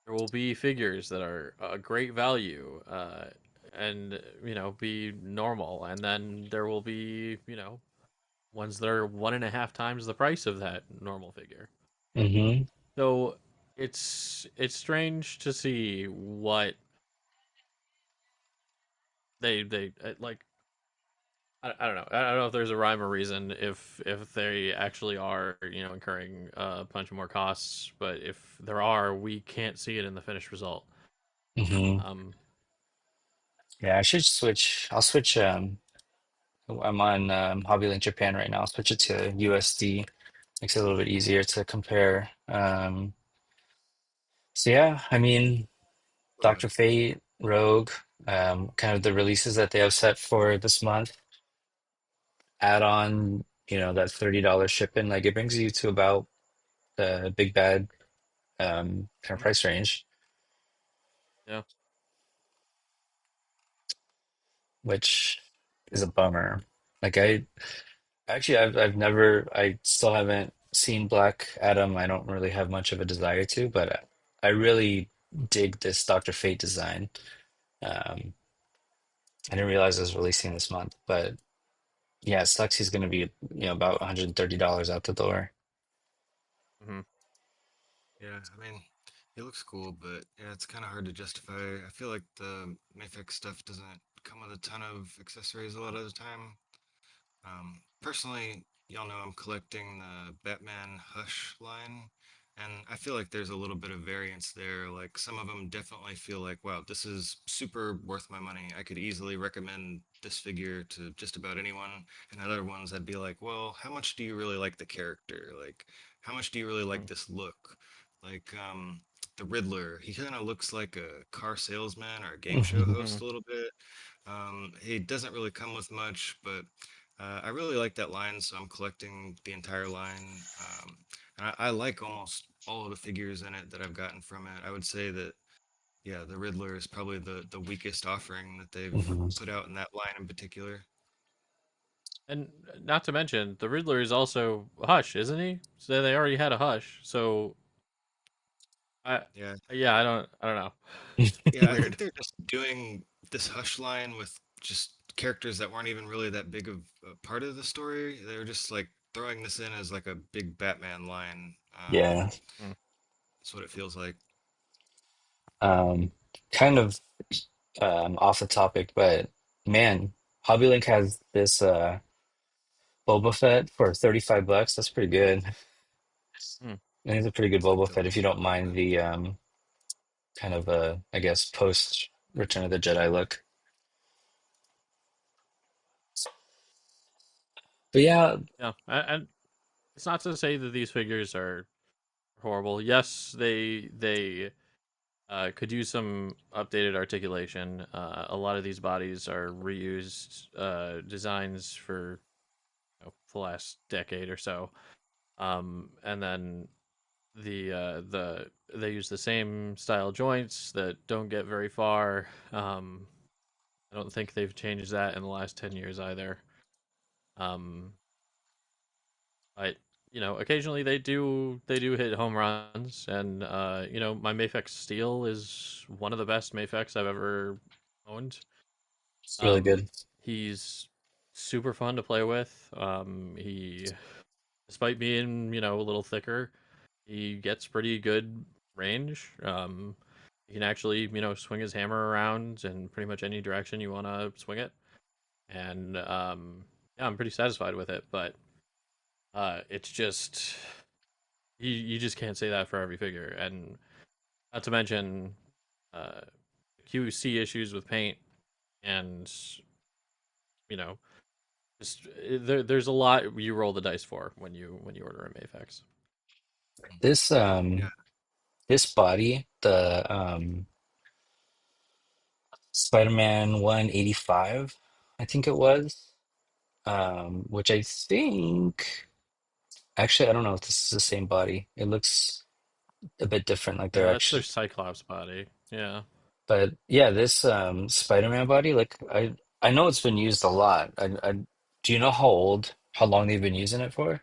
C: there will be figures that are a great value, and be normal, and then there will be ones that are 1.5 times the price of that normal figure.
A: Hmm.
C: So it's strange to see what they like. I don't know. I don't know if there's a rhyme or reason if they actually are incurring a bunch of more costs, but if there are, we can't see it in the finished result.
A: Hmm.
C: Um,
A: Yeah, I should switch. I'll switch. I'm on HobbyLink Japan right now. I'll switch it to USD. Makes it a little bit easier to compare. So yeah, I mean,
B: Oh yeah.
A: Dr. Fate, Rogue, kind of the releases that they have set for this month. Add on, that $30 shipping, like it brings you to about the big bad kind of
B: Mhm.
A: price range,
C: yeah.
A: which is a bummer. Like I've never, I still haven't seen Black Adam. I don't really have much of a desire to, but I really dig this Dr. Fate design. Um, I didn't realize it was releasing this month, but yeah, it sucks. He's going to be, about $130 out the door.
C: Hmm.
B: Yeah, I mean, it looks cool, but yeah, it's kind of hard to justify. I feel like the Mafex stuff doesn't come with a ton of accessories a lot of the time. Personally, y'all know I'm collecting the Batman Hush line, and I feel like there's a little bit of variance there. Like some of them definitely feel like, wow, this is super worth my money. I could easily recommend this figure to just about anyone. And other ones I'd be like, well, how much do you really like the character? Like, how much do you really like this look? Like, the Riddler, he kind of looks like a car salesman or a game show
A: Hmm.
C: Hmm.
B: host a little bit. He doesn't really come with much, but I really like that line, so I'm collecting the entire line. And I like almost all of the figures in it that I've gotten from it. I would say that, yeah, the Riddler is probably the weakest offering that they've
A: Hmm.
B: put out in that line in particular.
C: And not to mention, the Riddler is also Hush, isn't he? So they already had a Hush. So I,
B: Yeah,
C: yeah, I don't know.
B: yeah, I think
C: Weird.
B: they're just doing this Hush line with just characters that weren't even really that big of a part of the story. They were just like throwing this in as like a big Batman line.
A: Yeah.
C: Mm.
B: That's what it feels like.
A: Um, Kind of off the topic, but man, HobbyLink has this Boba Fett for 35 bucks. That's pretty good.
C: Mm.
A: I think it's a pretty good
B: It's like
A: Boba
B: the
A: Fett if you don't mind the kind of I guess post Return of the Jedi look. But yeah,
C: Yeah, and it's not to say that these figures are horrible. Yes, they could use some updated articulation. A lot of these bodies are reused designs for the last decade or so. And then the they use the same style joints that don't get very far. I don't think they've changed that in the last 10 years either. Um, but occasionally they do hit home runs, and my Mafex Steel is one of the best Mafex I've ever owned.
A: it's really
C: Um,
A: good.
C: he's super fun to play with. He, despite being a little thicker, he gets pretty good range. He can actually swing his hammer around in pretty much any direction you want to swing it, and yeah, I'm pretty satisfied with it. But it's just you just can't say that for every figure, and not to mention uh, QC issues with paint, and you know, just there's a lot you roll the dice for when you order a Mafex.
A: This
B: Yeah,
A: this body, the Spider-Man 185, I think it was, which I think actually I don't know if this is the same body. It looks a bit different, like
C: Yeah,
A: they're
C: that's their
A: actually,
C: Cyclops body. Yeah.
A: but yeah, this Spider-Man body, like I. I know it's been used a lot. Do you know how long they've been using it for?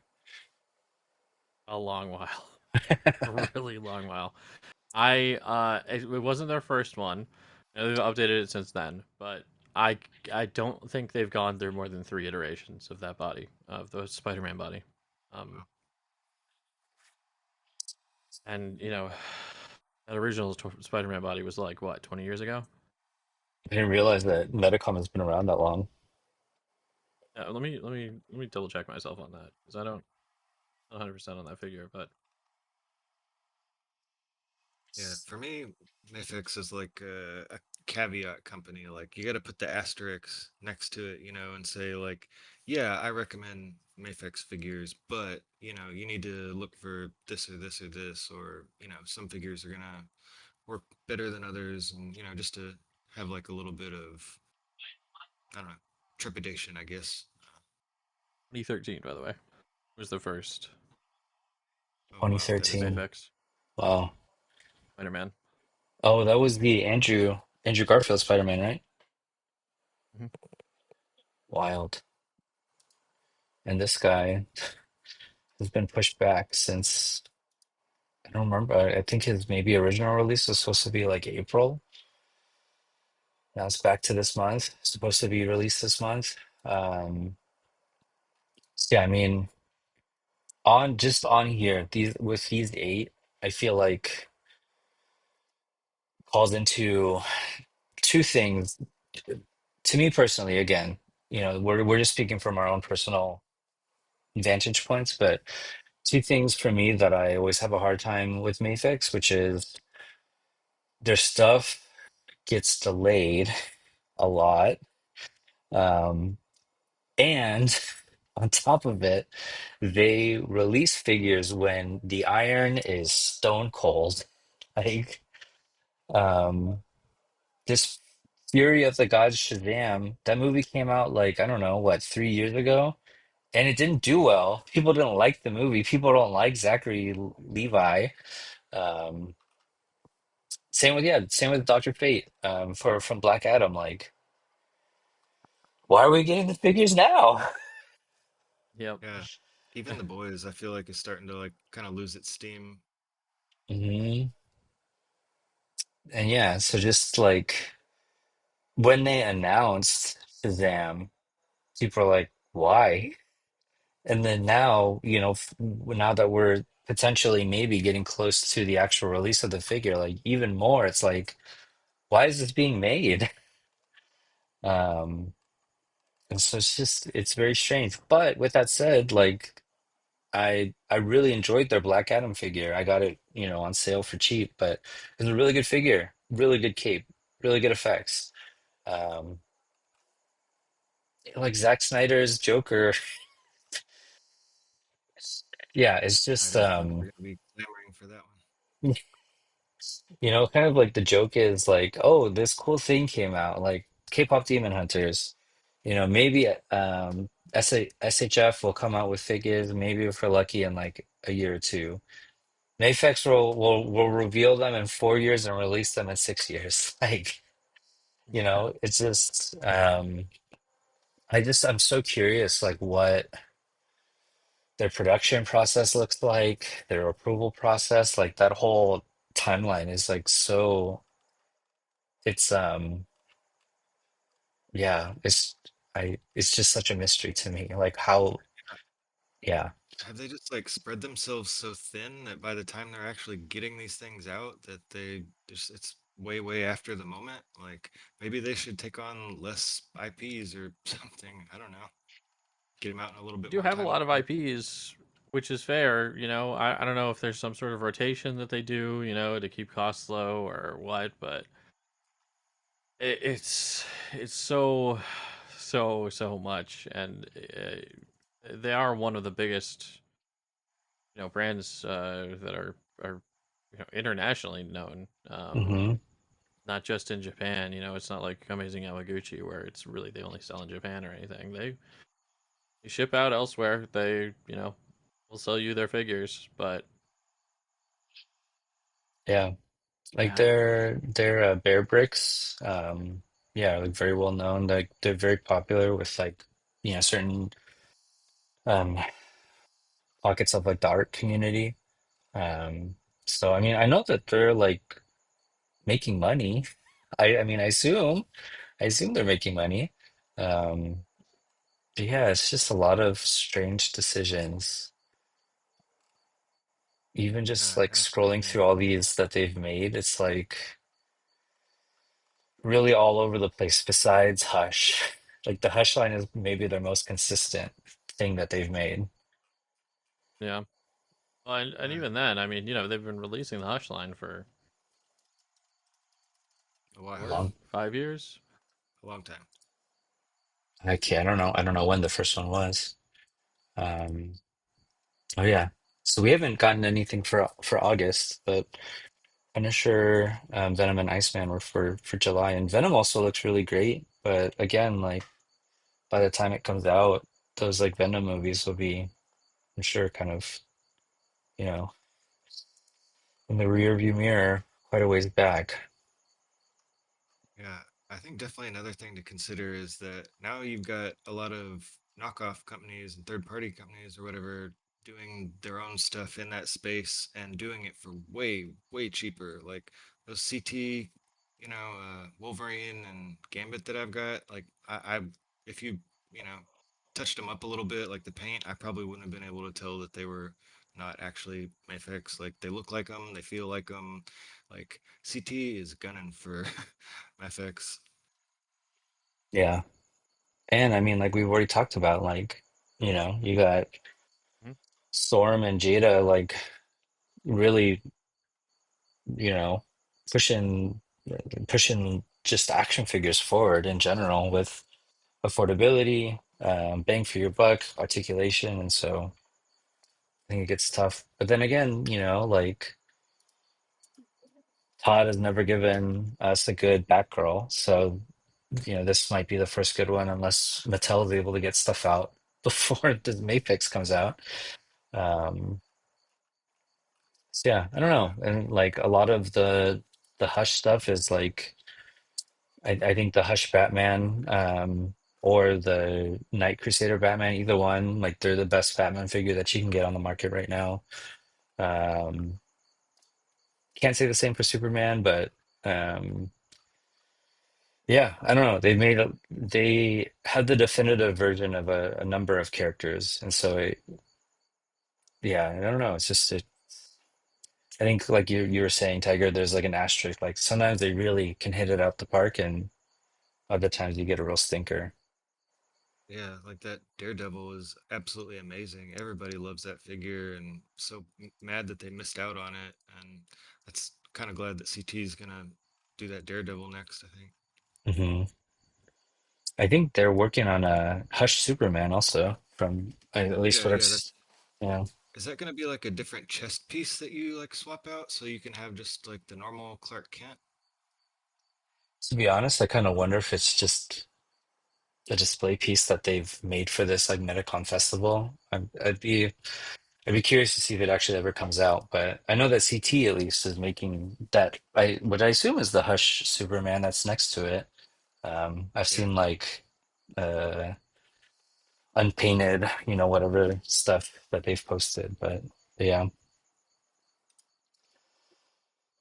C: A long while, a really long while. It wasn't their first one. They've updated it since then, but I I don't think they've gone through more than three iterations of that body, of the Spider-Man body. Um,
B: Wow.
C: and that original Spider-Man body was like what, 20 years ago?
A: I didn't realize that Metacom has been around that long.
C: Let me double check myself on that because I don't 100% on that figure, but
B: Yeah, for me, Mafex is like a caveat company. Like you got to put the asterisk next to it, and say like, yeah, I recommend Mafex figures, but you need to look for this or this or this, or some figures are gonna work better than others, and just to have like a little bit of, I don't know, trepidation, I guess.
C: 2013, by the way, was the first
B: Oh wow, that is old.
A: 2013.
C: Mafex
A: Wow.
C: Spider-Man.
A: Oh, that was the Andrew Garfield Spider-Man, right?
C: Mhm.
A: Wild. And this guy has been pushed back since I don't remember. I think his maybe original release was supposed to be like April. Now it's back to this month. Supposed to be released this month. So yeah, I mean, on here, these eight, I feel like calls into two things. To me personally, again, we're just speaking from our own personal vantage points, but two things for me that I always have a hard time with Mafex, which is their stuff gets delayed a lot. Um, and on top of it, they release figures when the iron is stone cold. Like, um, this Fury of the Gods Shazam, that movie came out like, I don't know, what, 3 years ago? And it didn't do well. People didn't like the movie. People don't like Zachary Levi. Um, same with Dr. Fate, for from Black Adam. Like, why are we getting the figures now?
C: Yep.
B: Yeah, even the boys, I feel like is starting to like kind of lose its steam.
A: hmm And yeah, so just like when they announced Shazam, people are like, why? And then now, now that we're potentially maybe getting close to the actual release of the figure, like even more, it's like, why is this being made? Um, and so it's very strange. But with that said, like I really enjoyed their Black Adam figure. I got it, on sale for cheap, but it was a really good figure, really good cape, really good effects. Um, like Zack Snyder's Joker, yeah, it's
B: I
A: just
B: don't think we're gonna be clamoring for that one.
A: kind of like the joke is like, oh, this cool thing came out, like K-pop Demon Hunters. Maybe SHF will come out with figures, maybe if we're lucky in like a year or two. Mafex will reveal them in 4 years and release them in 6 years. Like, it's just I'm so curious like what their production process looks like, their approval process, like that whole timeline is like so it's yeah, it's just such a mystery to me. Like how yeah.
B: Have they just like spread themselves so thin that by the time they're actually getting these things out, that they just it's way, way after the moment? Like maybe they should take on less IPs or something. I don't know. Get them out in a little
C: They
B: bit
C: do
B: more
C: have a
B: time
C: lot of
B: apart.
C: IPs, which is fair. I don't know if there's some sort of rotation that they do, to keep costs low or what, but it's so much, and they are one of the biggest, brands that are internationally known.
A: hmm
C: Not just in Japan. It's not like Amazing Yamaguchi where it's really they only sell in Japan or anything. They ship out elsewhere. They will sell you their figures, but
A: Yeah. Like
C: yeah,
A: their Bear Bricks, yeah, like very well known. Like they're very popular with like certain um pockets of like the art community. Um, so I mean, I know that they're like making money. I mean, I assume they're making money. Um, but yeah, it's just a lot of strange decisions. Even just
B: Yeah,
A: like scrolling
B: absolutely.
A: through all these that they've made, it's like really all over the place besides Hush. Like the Hush line is maybe their most consistent thing that they've made.
C: Yeah. Well, and
B: Yeah,
C: even then, I mean, they've been releasing the Hush line for
B: a
C: four,
B: while,
A: Long,
C: 5 years.
B: a long time.
A: I don't know. I don't know when the first one was. Um, oh yeah. So we haven't gotten anything for August, but Punisher, Venom, and Iceman were for July, and Venom also looks really great. But again, like by the time it comes out, those like Venom movies will be, I'm sure, kind of, you know, in the rear view mirror quite a ways back.
B: Yeah, I think definitely another thing to consider is that now you've got a lot of knockoff companies and third-party companies or whatever doing their own stuff in that space and doing it for way, way cheaper. Like those CT, Wolverine and Gambit that I've got, like if you, you know, touched them up a little bit, like the paint, I probably wouldn't have been able to tell that they were not actually Mafex. Like they look like them, they feel like them. Like CT is gunning for FX.
A: Yeah. And I mean, like we've already talked about, like, you got
C: Mhm.
A: Storm and Jada, like really, you know, pushing pushing just action figures forward in general with affordability, bang for your buck, articulation, and so I think it gets tough. But then again, like Todd has never given us a good Batgirl, so this might be the first good one, unless Mattel is able to get stuff out before the Mafex comes out. Um, so yeah, I don't
B: Yeah,
A: know, and like a lot of the Hush stuff is like I think the Hush Batman or the Night Crusader Batman, either one, like they're the best Batman figure that you can get on the market right now. Um, can't say the same for Superman, but um, yeah, I don't know. They had the definitive version of a number of characters, and so yeah, I don't know. It's just I think like you were saying, Tiger, there's like an asterisk. Like sometimes they really can hit it out the park, and other times you get a real stinker.
B: yeah, like that Daredevil is absolutely amazing. Everybody loves that figure and so mad that they missed out on it. And that's kind of glad that CT is gonna do that Daredevil next, I think.
A: Hmm. I think they're working on a Hush Superman also, from at least
B: Yeah,
A: what I've,
B: yeah, that's
A: yeah.
B: is that gonna be like a different chest piece that you like swap out so you can have just like the normal Clark Kent?
A: To be honest, I kind of wonder if it's just a display piece that they've made for this like Metacon festival. I'd be curious to see if it actually ever comes out. But I know that CT at least is making that. What I assume is the Hush Superman that's next to it. I've
B: Yeah,
A: seen like uh unpainted, whatever stuff that they've posted, but yeah,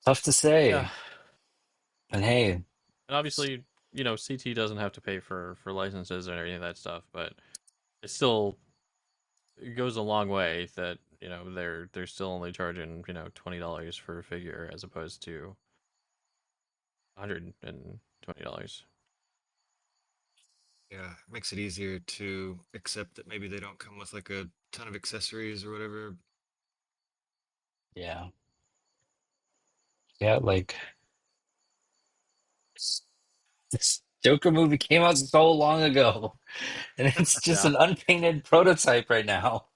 A: tough to
C: Yeah,
A: say. And hey,
C: and obviously, CT doesn't have to pay for licenses or any of that stuff, but it still it goes a long way that they're still only charging $20 for a figure as opposed to $120.
B: yeah, makes it easier to accept that maybe they don't come with like a ton of accessories or whatever.
A: yeah, yeah, like this Joker movie came out so long ago, and it's just
C: Yeah,
A: an unpainted prototype right now.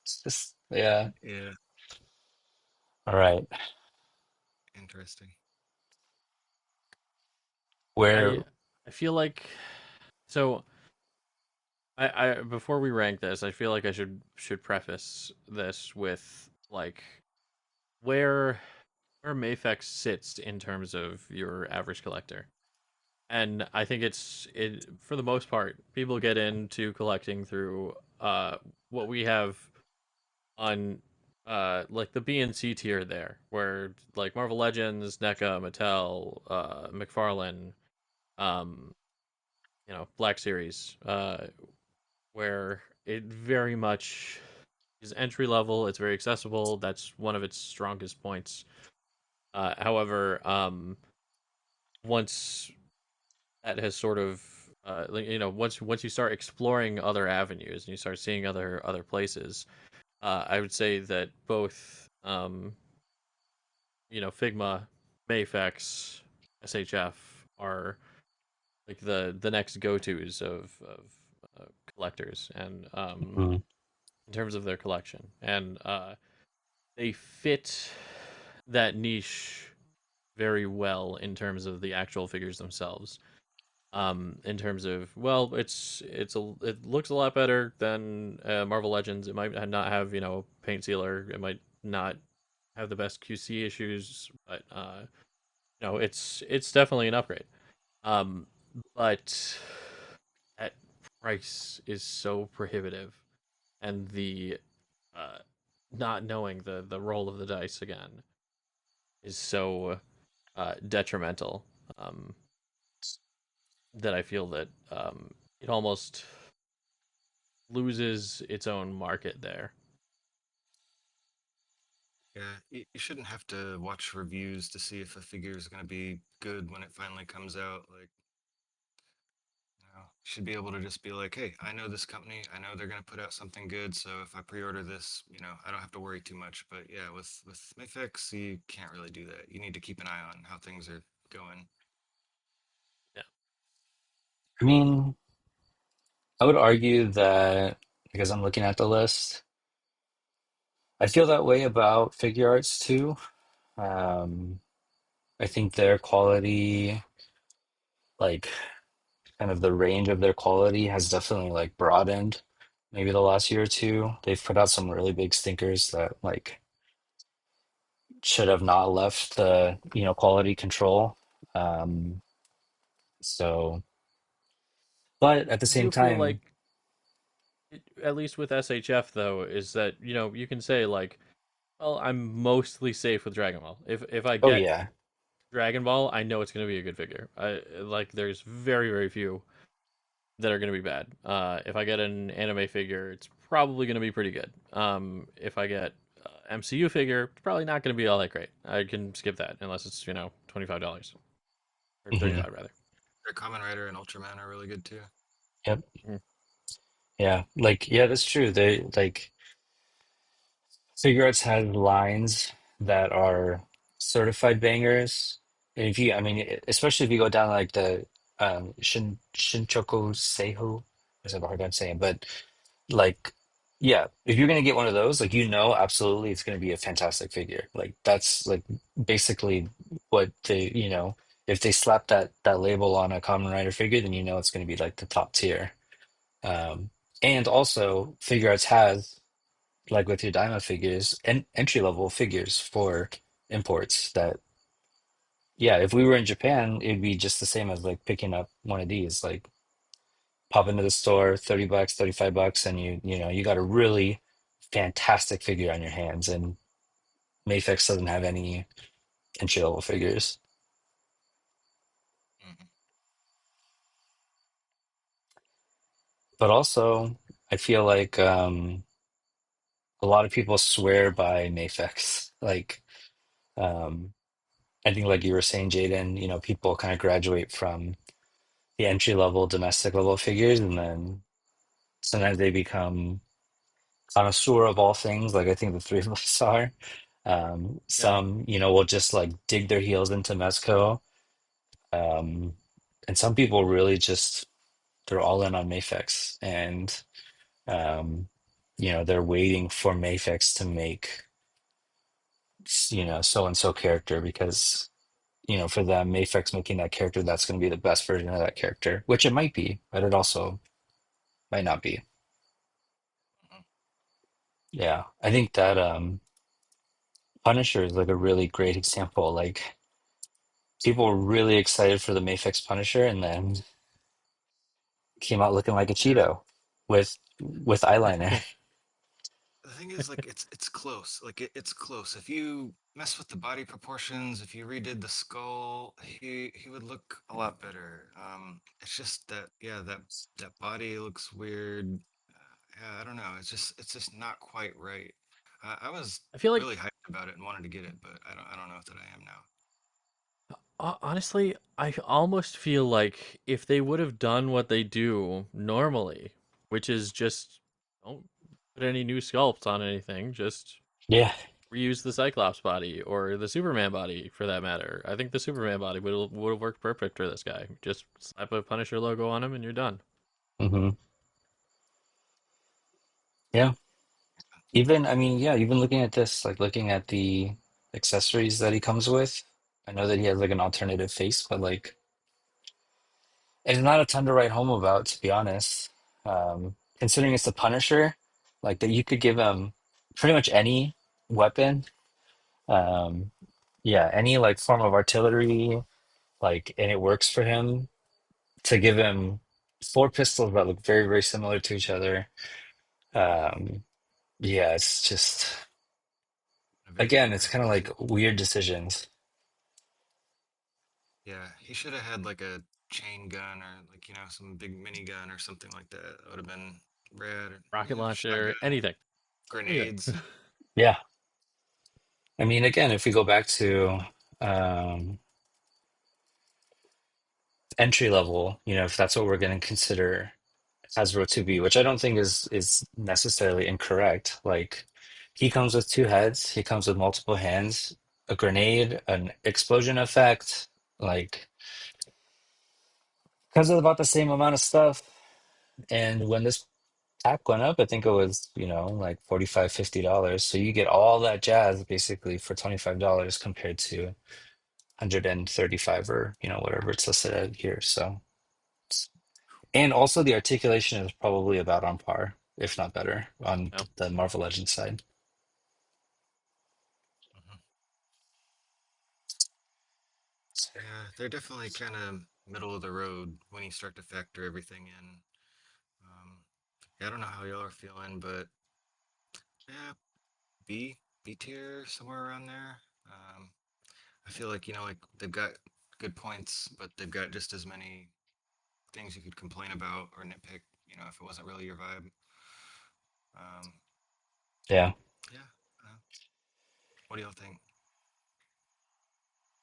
A: It's just, yeah.
B: Yeah,
A: All right.
B: interesting.
C: I
A: Where,
C: I feel like so I before we rank this, I feel like I should preface this with like where where Mafex sits in terms of your average collector. And I think it for the most part, people get into collecting through what we have on like the B and C tier there, where like Marvel Legends, NECA, Mattel, McFarlane, um, Black Series, where it very much is entry level. It's very accessible. That's one of its strongest points. However, once that has sort of once you start exploring other avenues and you start seeing other places, I would say that both Figma, Mafex, SHF are like the next go tos collectors and
A: Mhm.
C: in terms of their collection, and they fit that niche very well in terms of the actual figures themselves. In terms of, well, it looks a lot better than Marvel Legends. It might not have paint sealer. It might not have the best QC issues, but it's definitely an upgrade. Um, but that price is so prohibitive, and the uh, not knowing the roll of the dice again is so detrimental. Um, that I feel that it almost loses its own market there.
B: Yeah, you shouldn't have to watch reviews to see if a figure is going to be good when it finally comes out. Like, you should be able to just be like, hey, I know this company. I know they're going to put out something good. So if I pre-order this, I don't have to worry too much. But yeah, with Mafex, you can't really do that. You need to keep an eye on how things are going.
C: Yeah,
A: I mean, I would argue that because I'm looking at the list, I feel that way about Figuarts too. Um, I think their quality, like kind of the range of their quality, has definitely like broadened. Maybe the last year or two, they've put out some really big stinkers that like should have not left the quality control. Um, so, but at the
C: I
A: same
C: do feel
A: time,
C: like at least with SHF though is that you can say like, well, I'm mostly safe with Dragon Ball. If I
A: oh
C: get
A: yeah.
C: Dragon Ball, I know it's going to be a good figure. I like there's very few that are going to be bad. If I get an anime figure, it's probably going to be pretty good. If I get MCU figure, it's probably not going to be all that great. I can skip that unless it's $25 or
A: Hmm.
C: 35 rather.
B: Their Common Rider and Ultraman are really good too.
A: Yep.
C: Mm.
A: Yeah. Like, yeah, that's true. They like Figuarts has lines that are certified bangers. And if you, I mean, especially if you go down like the Shinchoku Seihu, I have a hard time saying, but like, yeah, if you're gonna get one of those, like absolutely it's gonna be a fantastic figure. Like that's like basically what they, if they slap that label on a Kamen Rider figure, then it's gonna be like the top tier. Um, and also, Figuarts has, like with your Dyma figures, and entry level figures for imports that, yeah, if we were in Japan, it'd be just the same as like picking up one of these. Like pop into the store, $30, $35, and you got a really fantastic figure on your hands. And Mafex doesn't have any entry level figures.
B: Hmm.
A: But also, I feel like a lot of people swear by Mafex. Like, um, I think, like you were saying, Jaden, people kind of graduate from the entry level, domestic level figures, and then sometimes they become connoisseur of all things. Like I think the three of us are.
C: Yeah,
A: Some, will just like dig their heels into Mezco. Um, and some people really just they're all in on Mafex, and um, they're waiting for Mafex to make so and so character because for them, Mafex making that character, that's going to be the best version of that character, which it might be, but it also might not be. Yeah, I think that Punisher is like a really great example. Like people were really excited for the Mafex Punisher, and then came out looking like a
B: Yeah.
A: Cheeto with eyeliner.
B: The thing is, like, it's close. Like, it's close. If you mess with the body proportions, if you redid the skull, he would look a lot better. It's just that, yeah, that body looks weird. Yeah, I don't know. It's just not quite right. I was
C: I feel like
B: really hyped about it and wanted to get it, but I don't know that I am now.
C: honestly, I almost feel like if they would have done what they do normally, which is just don't put any new sculpts on anything, just
A: Yeah.
C: reuse the Cyclops body or the Superman body for that matter. I think the Superman body would have worked perfect for this guy. Just slap a Punisher logo on him and you're done.
A: Hmm. Yeah. Even, I mean, yeah, even looking at this, like looking at the accessories that he comes with, I know that he has like an alternative face, but like it's not a ton to write home about, to be honest. Considering it's the Punisher, like that you could give him pretty much any weapon. Um, yeah, any like form of artillery, like, and it works for him to give him four pistols that look very, very similar to each other. Um, yeah, it's just,
B: A very
A: again, it's
B: generic
A: kind of
B: visual.
A: like weird decisions.
B: Yeah, he should have had like a chain gun or like some big minigun or something like that. That would have been rad. Or,
C: Rocket
B: shotgun,
C: launcher, anything. Anything.
B: grenades.
A: Yeah. I mean, again, if we go back to um, entry level, if that's what we're going to consider Hasbro to be, which I don't think is necessarily incorrect. Like he comes with two heads, he comes with multiple hands, a grenade, an explosion effect, like comes with about the same amount of stuff. And when this pack went up, I think it was, like 45, $50. So you get all that jazz basically for $25 compared to 135 or, whatever it's listed at here. So and also the articulation is probably about on par, if not better, on
C: No.
A: the Marvel Legends side.
B: Mhm. Yeah, they're definitely kind of middle of the road when you start to factor everything in. Yeah, I don't know how y'all are feeling, but yeah, B tier somewhere around there. Um, I feel like like they've got good points, but they've got just as many things you could complain about or nitpick. If it wasn't really your vibe. Um,
A: Yeah.
B: yeah. What do y'all think?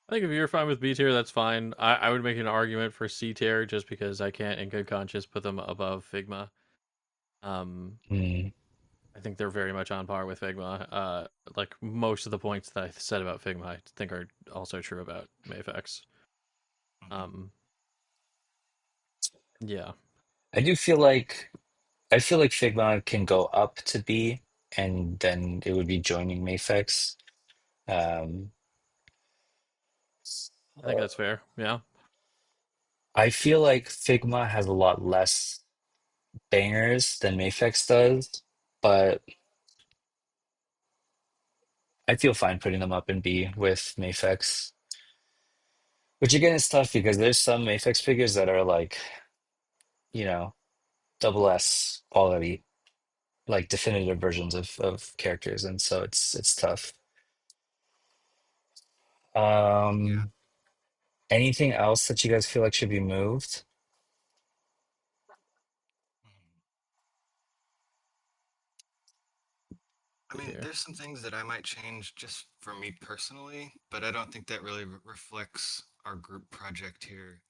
C: I think if you're fine with B tier, that's fine. I would make an argument for C tier just because I can't, in good conscience, put them above Figma. Um,
A: Mm,
C: I think they're very much on par with Figma. Like most of the points that I said about Figma, I think are also true about Mafex.
B: Hmm.
C: Um, yeah,
A: I do feel like I feel like Figma can go up to B, and then it would be joining Mafex. Um,
C: I think that's fair. Yeah,
A: I feel like Figma has a lot less bangers than Mafex does, but I feel fine putting them up in B with Mafex. Which again is tough because there's some Mafex figures that are like, you know, double S quality, like definitive versions of characters, and so it's tough.
B: Yeah.
A: Um, anything else that you guys feel like should be moved?
B: Mhm. I
C: B
B: mean,
C: tier.
B: there's some things that I might change just for me personally, but I don't think that really reflects our group project here.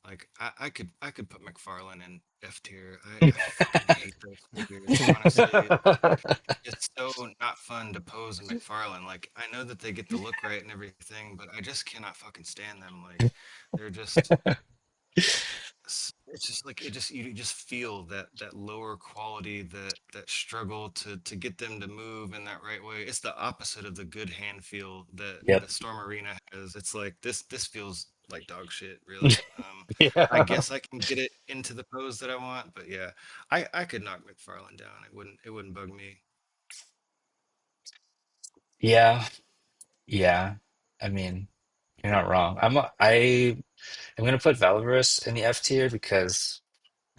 B: Like, I could put McFarlane in F tier. I fucking hate those figures. Honestly, it's so not fun to pose in McFarlane. Like, I know that they get the look right and everything, but I just cannot fucking stand them. Like, they're just it's just like you just feel that lower quality, that struggle to get them to move in that right way. It's the opposite of the good hand feel that
A: Yep.
B: the Storm Arena has. It's like this feels like dog shit, really. I
A: Yeah.
B: guess I can get it into the pose that I want, but yeah, I could knock McFarlane down. It wouldn't bug me.
A: Yeah. Yeah. I mean. You're not wrong. I'm gonna put Valorous in the F tier because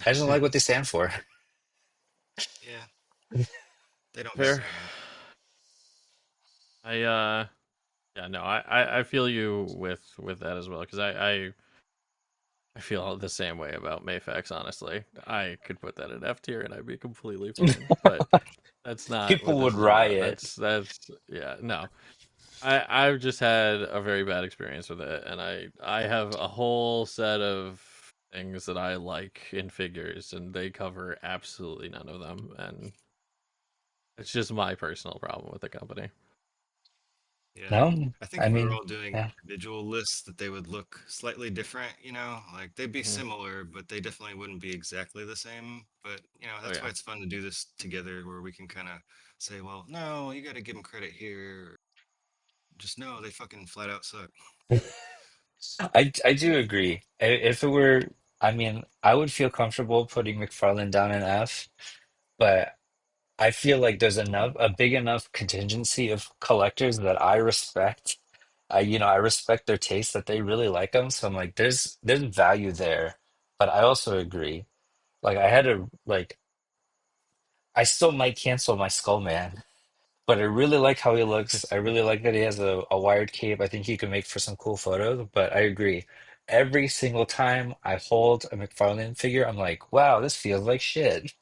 A: I just don't like what they stand for.
B: Yeah, they don't
C: Fair.
B: stand out.
C: I yeah, no, I feel you with that as well because I feel the same way about Mafex. Honestly, I could put that in F tier and I'd be completely fine. But that's not
A: People
C: what
A: would
C: this is about.
A: riot.
C: That's yeah, no. I've just had a very bad experience with it, and I have a whole set of things that I like in figures, and they cover absolutely none of them, and it's just my personal problem with the company.
B: Yeah.
A: No,
B: I think
A: I
B: if we were
A: mean,
B: all doing
A: yeah.
B: individual lists, that they would look slightly different, like they'd be
C: Hmm.
B: similar, but they definitely wouldn't be exactly the same. But,
C: Oh
B: that's why
C: yeah.
B: it's fun to do this together where we can kind of say, well, no, you got to give them credit here. Just no, they fucking flat out suck.
A: I do agree. If it were, I mean, I would feel comfortable putting McFarlane down in F, but I feel like there's a big enough contingency of collectors that I respect. I respect their taste that they really like them. So I'm like, there's value there, but I also agree. Like I had to like, I still might cancel my Skull Man. But I really like how he looks. I really like that he has a wired cape. I think he could make for some cool photos. But I agree. Every single time I hold a McFarlane figure, I'm like, wow, this feels like shit.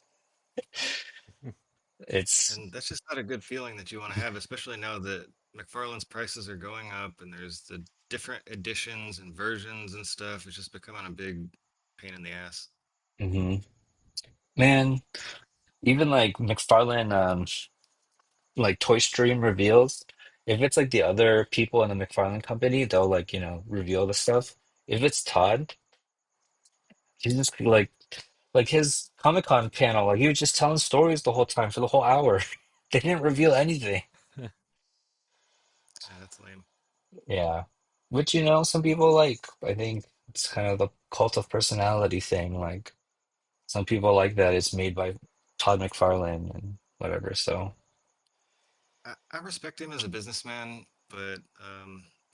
A: It's
B: And that's just not a good feeling that you want to have, especially now that McFarlane's prices are going up and there's the different editions and versions and stuff. It's just becoming a big pain in the ass.
A: mhm. Man, even like McFarlane, like Toy Stream reveals, if it's like the other people in the McFarlane company, they'll like, reveal the stuff. If it's Todd, he's just like his Comic-Con panel, like he was just telling stories the whole time for the whole hour. They didn't reveal anything.
B: Yeah, that's lame.
A: Yeah. Which, some people like. I think it's kind of the cult of personality thing. Like, some people like that it's made by Todd McFarlane and whatever. So,
B: I respect him as a businessman, but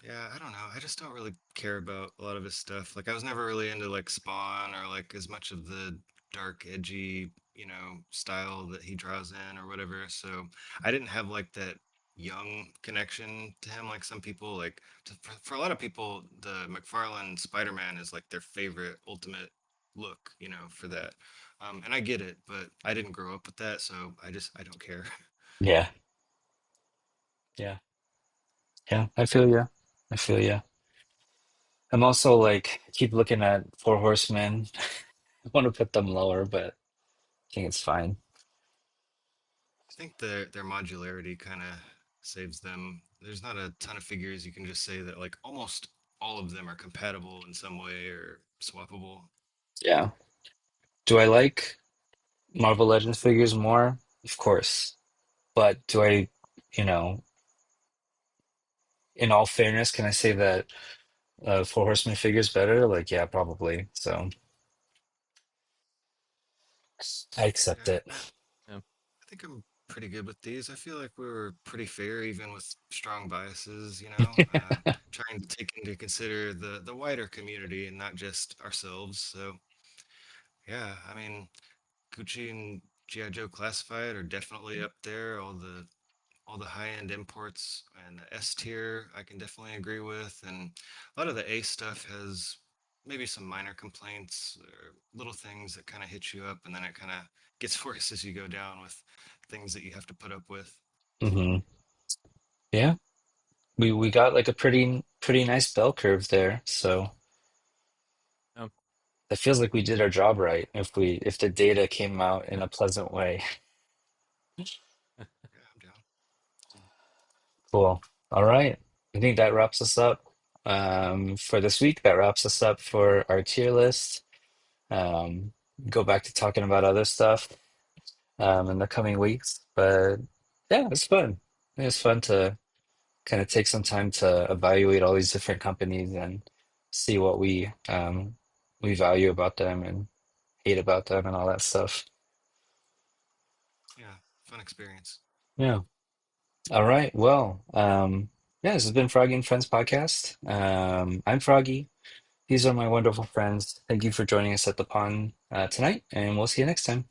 B: yeah, I don't know. I just don't really care about a lot of his stuff. Like I was never really into like Spawn or like as much of the dark, edgy, style that he draws in or whatever. So I didn't have like that young connection to him like some people like for a lot of people the McFarlane Spider-Man is like their favorite ultimate look, for that. And I get it, but I didn't grow up with that, so I don't care.
A: yeah. Yeah. Yeah. I feel you. I feel you. I'm also like, keep looking at Four Horsemen. I want to put them lower, but I think it's fine.
B: I think their modularity kind of saves them. There's not a ton of figures you can just say that like almost all of them are compatible in some way or swappable.
A: Yeah. Do I like Marvel Legends figures more? Of course. But do I, you know, in all fairness, can I say that Four Horsemen figures better? Like, yeah, probably. So I accept
B: Yeah,
A: it.
C: Yeah.
B: I think I'm pretty good with these. I feel like we were pretty fair, even with strong biases. Trying to take into consider the wider community and not just ourselves. So yeah, I mean, Gucci and GI Joe Classified are definitely up there. All the high-end imports and the S tier I can definitely agree with, and a lot of the A stuff has maybe some minor complaints or little things that kind of hit you up, and then it kind of gets worse as you go down with things that you have to put up with.
A: Hmm. Yeah, we got like a pretty nice bell curve there. So
C: Yeah.
A: it feels like we did our job right if the data came out in a pleasant way.
B: Yeah, I'm down.
A: Cool. All right. I think that wraps us up for this week. That wraps us up for our tier list. Um, go back to talking about other stuff in the coming weeks. But yeah, it's fun. It's fun to kind of take some time to evaluate all these different companies and see what we value about them and hate about them and all that stuff.
B: Yeah, fun experience.
A: Yeah. All right. Well, Yeah, this has been Froggy and Friends podcast. I'm Froggy. These are my wonderful friends. Thank you for joining us at the pond tonight, and we'll see you next time.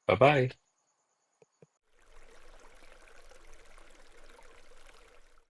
A: Bye bye.